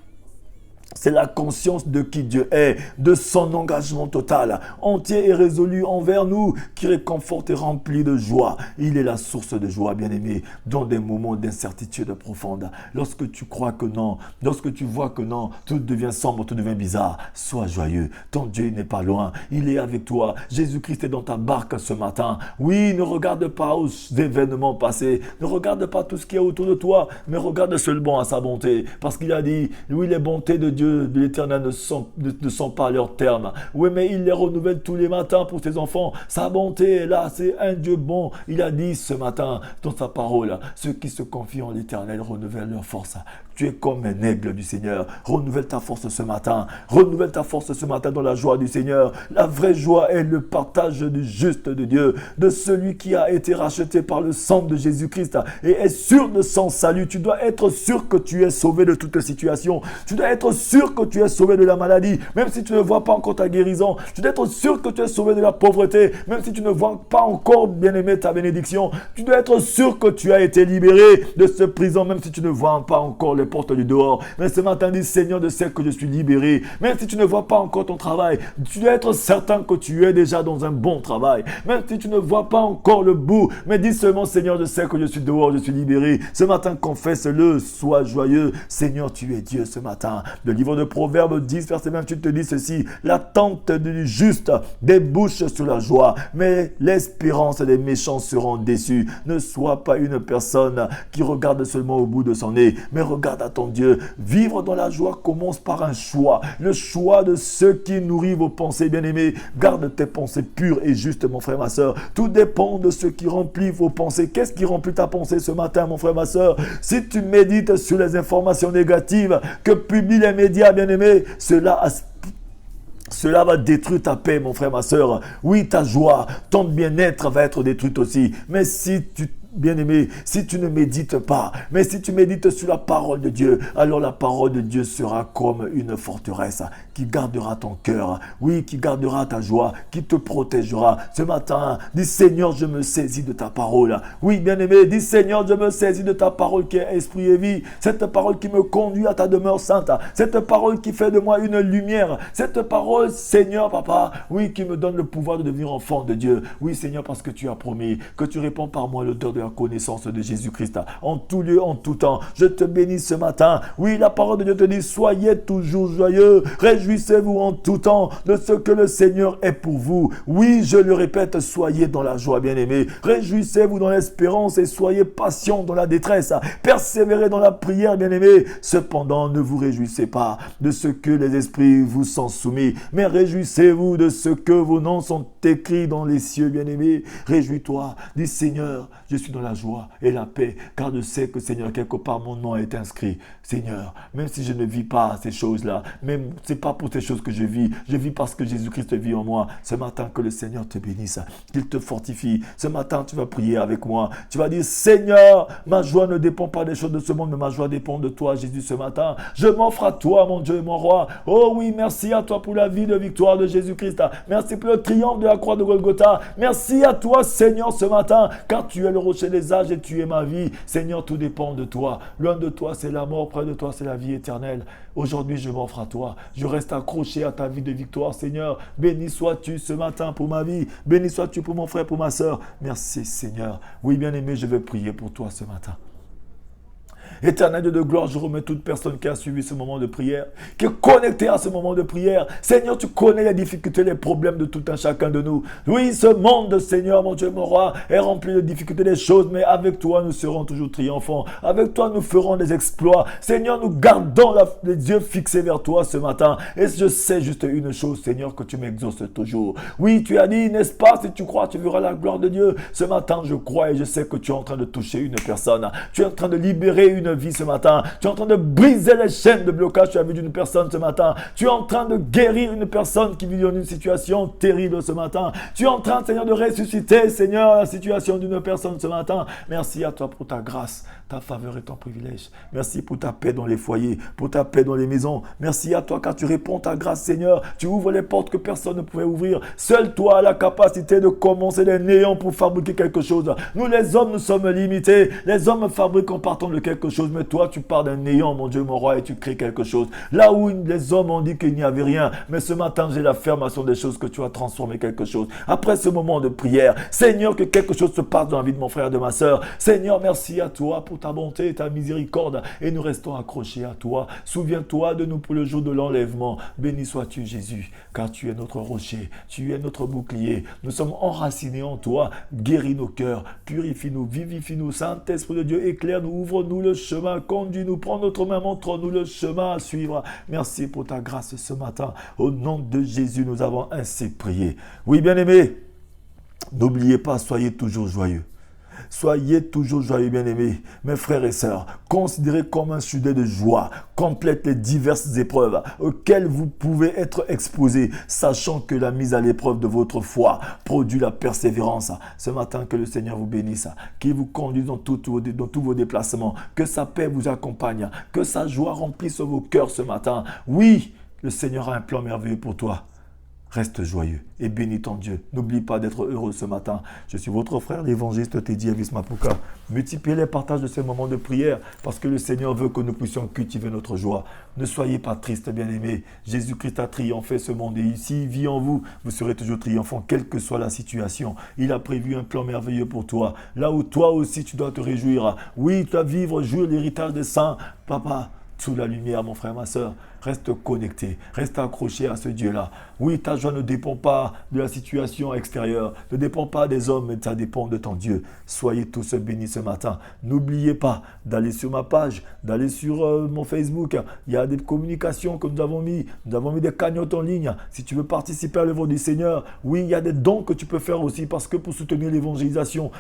qui Dieu est, de son engagement total, entier et résolu envers nous, qui réconforte et remplit de joie. Il est la source de joie, bien-aimé, dans des moments d'incertitude profonde. Lorsque tu crois que non, lorsque tu vois que non, tout devient sombre, tout devient bizarre, sois joyeux. Ton Dieu n'est pas loin, il est avec toi. Jésus-Christ est dans ta barque ce matin. Oui, ne regarde pas aux événements passés, ne regarde pas tout ce qui est autour de toi, mais regarde seulement à sa bonté. Parce qu'il a dit, oui, les bontés de Dieu, de l'Éternel ne sont pas à leur terme. Oui, mais il les renouvelle tous les matins pour ses enfants. Sa bonté est là, c'est un Dieu bon. Il a dit ce matin dans sa parole, ceux qui se confient en l'Éternel renouvellent leur force. Tu es comme un aigle du Seigneur. Renouvelle ta force ce matin. Renouvelle ta force ce matin dans la joie du Seigneur. La vraie joie est le partage du juste de Dieu, de celui qui a été racheté par le sang de Jésus-Christ et est sûr de son salut. Tu dois être sûr que tu es sauvé de toute situation. Tu dois être sûr que tu es sauvé de la maladie, même si tu ne vois pas encore ta guérison. Tu dois être sûr que tu es sauvé de la pauvreté, même si tu ne vois pas encore, bien-aimé, ta bénédiction. Tu dois être sûr que tu as été libéré de ce prison, même si tu ne vois pas encore les portes du dehors. Mais ce matin, dis, Seigneur, je sais que je suis libéré. Même si tu ne vois pas encore ton travail, tu dois être certain que tu es déjà dans un bon travail. Même si tu ne vois pas encore le bout, mais dis seulement, Seigneur, je sais que je suis dehors, je suis libéré. Ce matin, confesse-le, sois joyeux. Seigneur, tu es Dieu ce matin. Le livre de Proverbes 10, verset 28 te dit ceci: l'attente du juste débouche sur la joie, mais l'espérance des méchants seront déçus. Ne sois pas une personne qui regarde seulement au bout de son nez, mais regarde garde à ton Dieu. Vivre dans la joie commence par un choix. Le choix de ce qui nourrit vos pensées, bien-aimés. Garde tes pensées pures et justes, mon frère, ma soeur. Tout dépend de ce qui remplit vos pensées. Qu'est-ce qui remplit ta pensée ce matin, mon frère, ma soeur? Si tu médites sur les informations négatives que publient les médias, bien-aimés, cela va détruire ta paix, mon frère, ma soeur. Oui, ta joie, ton bien-être va être détruit aussi. Mais si tu bien-aimé, si tu ne médites pas, mais si tu médites sur la parole de Dieu, alors la parole de Dieu sera comme une forteresse qui gardera ton cœur, oui, qui gardera ta joie, qui te protégera. Ce matin, dis Seigneur, je me saisis de ta parole. Oui, bien-aimé, dis Seigneur, je me saisis de ta parole qui est esprit et vie. Cette parole qui me conduit à ta demeure sainte. Cette parole qui fait de moi une lumière. Cette parole, Seigneur, papa, oui, qui me donne le pouvoir de devenir enfant de Dieu. Oui, Seigneur, parce que tu as promis que tu réponds par moi l'odeur de la connaissance de Jésus-Christ en tout lieu, en tout temps. Je te bénis ce matin. Oui, la parole de Dieu te dit, soyez toujours joyeux, réjouissez-vous en tout temps de ce que le Seigneur est pour vous. Oui, je le répète, soyez dans la joie, bien-aimés. Réjouissez-vous dans l'espérance et soyez patients dans la détresse. Persévérez dans la prière, bien-aimés. Cependant, ne vous réjouissez pas de ce que les esprits vous sont soumis, mais réjouissez-vous de ce que vos noms sont écrits dans les cieux, bien-aimés. Réjouis-toi, dis Seigneur, je suis dans la joie et la paix, car je sais que, Seigneur, quelque part mon nom est inscrit. Seigneur, même si je ne vis pas ces choses-là, même c'est pas pour ces choses que je vis parce que Jésus-Christ vit en moi. Ce matin, que le Seigneur te bénisse, qu'il te fortifie. Ce matin, tu vas prier avec moi. Tu vas dire, Seigneur, ma joie ne dépend pas des choses de ce monde, mais ma joie dépend de toi, Jésus, ce matin. Je m'offre à toi, mon Dieu et mon roi. Oh oui, merci à toi pour la vie de victoire de Jésus-Christ. Merci pour le triomphe de la croix de Golgotha. Merci à toi, Seigneur, ce matin, car tu es le rocher des âges et tu es ma vie. Seigneur, tout dépend de toi. Loin de toi, c'est la mort. Près de toi, c'est la vie éternelle. Aujourd'hui, je m'offre à toi. Je reste accroché à ta vie de victoire, Seigneur. Béni sois-tu ce matin pour ma vie. Béni sois-tu pour mon frère, pour ma soeur. Merci, Seigneur. Oui, bien-aimé, je vais prier pour toi ce matin. Éternel Dieu de gloire, je remets toute personne qui a suivi ce moment de prière, qui est connectée à ce moment de prière. Seigneur, tu connais les difficultés, les problèmes de tout un chacun de nous. Oui, ce monde, Seigneur, mon Dieu, mon roi, est rempli de difficultés, des choses, mais avec toi, nous serons toujours triomphants. Avec toi, nous ferons des exploits. Seigneur, nous gardons les yeux fixés vers toi ce matin. Et je sais juste une chose, Seigneur, que tu m'exauces toujours. Oui, tu as dit, n'est-ce pas, si tu crois, tu verras la gloire de Dieu. Ce matin, je crois et je sais que tu es en train de toucher une personne. Tu es en train de libérer une vie ce matin. Tu es en train de briser les chaînes de blocage sur la vie d'une personne ce matin. Tu es en train de guérir une personne qui vit dans une situation terrible ce matin. Tu es en train, Seigneur, de ressusciter, Seigneur, la situation d'une personne ce matin. Merci à toi pour ta grâce, ta faveur et ton privilège. Merci pour ta paix dans les foyers, pour ta paix dans les maisons. Merci à toi car tu réponds ta grâce, Seigneur. Tu ouvres les portes que personne ne pouvait ouvrir. Seul toi as la capacité de commencer des néants pour fabriquer quelque chose. Nous les hommes, nous sommes limités. Les hommes fabriquent en partant de quelque chose, mais toi tu pars d'un néant, mon Dieu, mon roi, et tu crées quelque chose. Là où les hommes ont dit qu'il n'y avait rien, mais ce matin j'ai l'affirmation des choses que tu as transformé quelque chose. Après ce moment de prière, Seigneur, que quelque chose se passe dans la vie de mon frère et de ma soeur. Seigneur, merci à toi pour ta bonté et ta miséricorde, et nous restons accrochés à toi. Souviens-toi de nous pour le jour de l'enlèvement. Béni sois-tu, Jésus, car tu es notre rocher, tu es notre bouclier. Nous sommes enracinés en toi. Guéris nos cœurs, purifie-nous, vivifie-nous. Saint-Esprit de Dieu, éclaire-nous, ouvre-nous le chemin, conduis-nous, prends notre main, montre-nous le chemin à suivre. Merci pour ta grâce ce matin. Au nom de Jésus, nous avons ainsi prié. Oui, bien-aimés, n'oubliez pas, soyez toujours joyeux. Soyez toujours joyeux, bien-aimés. Mes frères et sœurs, considérez comme un sujet de joie, complète les diverses épreuves auxquelles vous pouvez être exposés, sachant que la mise à l'épreuve de votre foi produit la persévérance. Ce matin, que le Seigneur vous bénisse, qu'il vous conduise dans tous vos déplacements, que sa paix vous accompagne, que sa joie remplisse vos cœurs ce matin. Oui, le Seigneur a un plan merveilleux pour toi. Reste joyeux et bénis ton Dieu. N'oublie pas d'être heureux ce matin. Je suis votre frère, l'évangéliste Teddy Elvis Mapuka. Multipliez les partages de ces moments de prière parce que le Seigneur veut que nous puissions cultiver notre joie. Ne soyez pas tristes, bien-aimés. Jésus-Christ a triomphé ce monde et s'il vit en vous, vous serez toujours triomphant, quelle que soit la situation. Il a prévu un plan merveilleux pour toi. Là où toi aussi tu dois te réjouir. Oui, tu vas vivre, jouir l'héritage des saints. Papa, sous la lumière, mon frère, ma soeur. Reste connecté, reste accroché à ce Dieu-là. Oui, ta joie ne dépend pas de la situation extérieure, ne dépend pas des hommes, mais ça dépend de ton Dieu. Soyez tous bénis ce matin. N'oubliez pas d'aller sur ma page, d'aller sur mon Facebook. Il y a des communications que nous avons mis. Nous avons mis des cagnottes en ligne. Si tu veux participer à l'œuvre du Seigneur, oui, il y a des dons que tu peux faire aussi parce que pour soutenir l'évangélisation,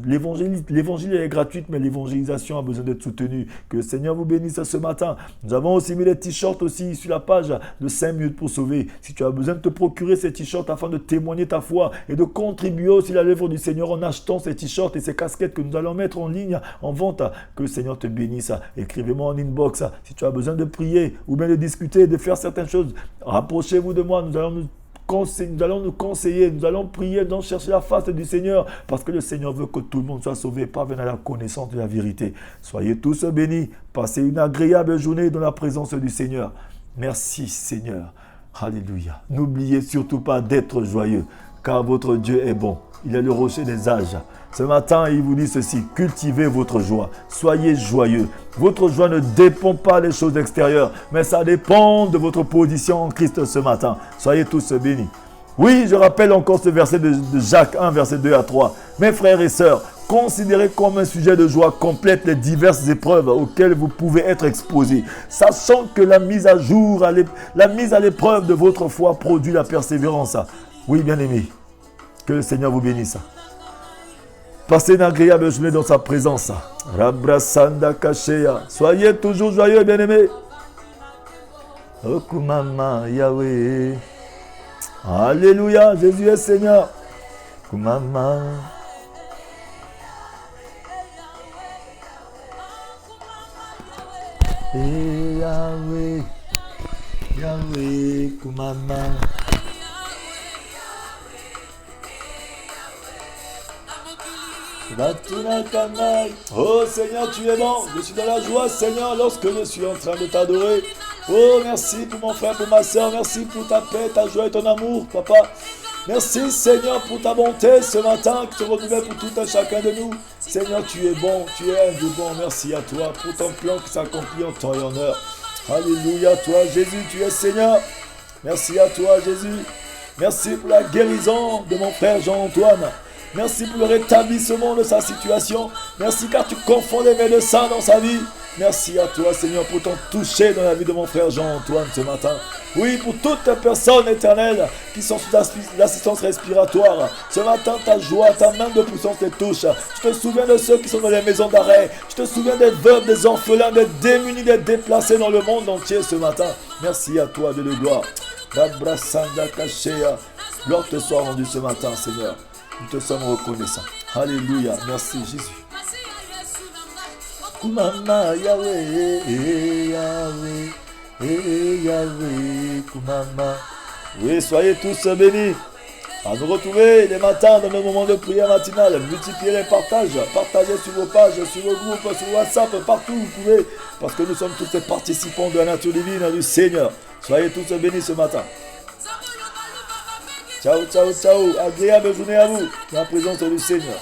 l'évangile est gratuit, mais l'évangélisation a besoin d'être soutenue. Que le Seigneur vous bénisse ce matin. Nous avons aussi mis des t-shirts aussi sur la page de 5 minutes pour sauver. Si tu as besoin de te procurer ces t-shirts afin de témoigner ta foi et de contribuer aussi à l'œuvre du Seigneur en achetant ces t-shirts et ces casquettes que nous allons mettre en ligne, en vente, que le Seigneur te bénisse. Écrivez-moi en inbox si tu as besoin de prier ou bien de discuter, de faire certaines choses. Rapprochez-vous de moi, nous allons nous conseiller, nous allons prier, nous allons chercher la face du Seigneur parce que le Seigneur veut que tout le monde soit sauvé, parvienne à la connaissance de la vérité. Soyez tous bénis, passez une agréable journée dans la présence du Seigneur. Merci Seigneur. Alléluia. N'oubliez surtout pas d'être joyeux, car votre Dieu est bon. Il est le rocher des âges. Ce matin, il vous dit ceci, cultivez votre joie, soyez joyeux. Votre joie ne dépend pas des choses extérieures, mais ça dépend de votre position en Christ ce matin. Soyez tous bénis. Oui, je rappelle encore ce verset de Jacques 1, verset 2 à 3. Mes frères et sœurs, considérez comme un sujet de joie complète les diverses épreuves auxquelles vous pouvez être exposés, sachant que la mise à jour, la mise à l'épreuve de votre foi produit la persévérance. Oui, bien-aimés, que le Seigneur vous bénisse. Passez une agréable journée dans sa présence. Rabrasanda Kashea. Soyez toujours joyeux, bien-aimés. Okumama Yahweh. Alléluia, Jésus est Seigneur. Okumama. Yahweh. Yahweh, Kumama. Oh Seigneur, tu es bon. Je suis dans la joie, Seigneur, lorsque je suis en train de t'adorer. Oh, merci pour mon frère, pour ma soeur. Merci pour ta paix, ta joie et ton amour, Papa. Merci, Seigneur, pour ta bonté ce matin qui te renouvelle pour tout un chacun de nous. Seigneur, tu es bon, tu es un Dieu bon. Merci à toi pour ton plan qui s'accomplit en temps et en heure. Alléluia, toi, Jésus, tu es Seigneur. Merci à toi, Jésus. Merci pour la guérison de mon frère Jean-Antoine. Merci pour le rétablissement de sa situation. Merci car tu confonds les médecins dans sa vie. Merci à toi, Seigneur, pour ton toucher dans la vie de mon frère Jean-Antoine ce matin. Oui, pour toutes les personnes éternelles qui sont sous l'assistance respiratoire. Ce matin, ta joie, ta main de puissance les touche. Tu te souviens de ceux qui sont dans les maisons d'arrêt. Tu te souviens des veuves, des orphelins, des démunis, des déplacés dans le monde entier ce matin. Merci à toi, Dieu de gloire. Gloire te soit rendue ce matin, Seigneur. Nous te sommes reconnaissants. Alléluia. Merci, Jésus. Kumama Yahweh, Yahweh, Yahweh, Kumama. Oui, soyez tous bénis. À nous retrouver les matins dans nos moments de prière matinale. Multipliez les partages. Partagez sur vos pages, sur vos groupes, sur WhatsApp, partout où vous pouvez. Parce que nous sommes tous les participants de la nature divine du Seigneur. Soyez tous bénis ce matin. Ciao, ciao, ciao. Agréable journée à vous. Dans la présence du Seigneur.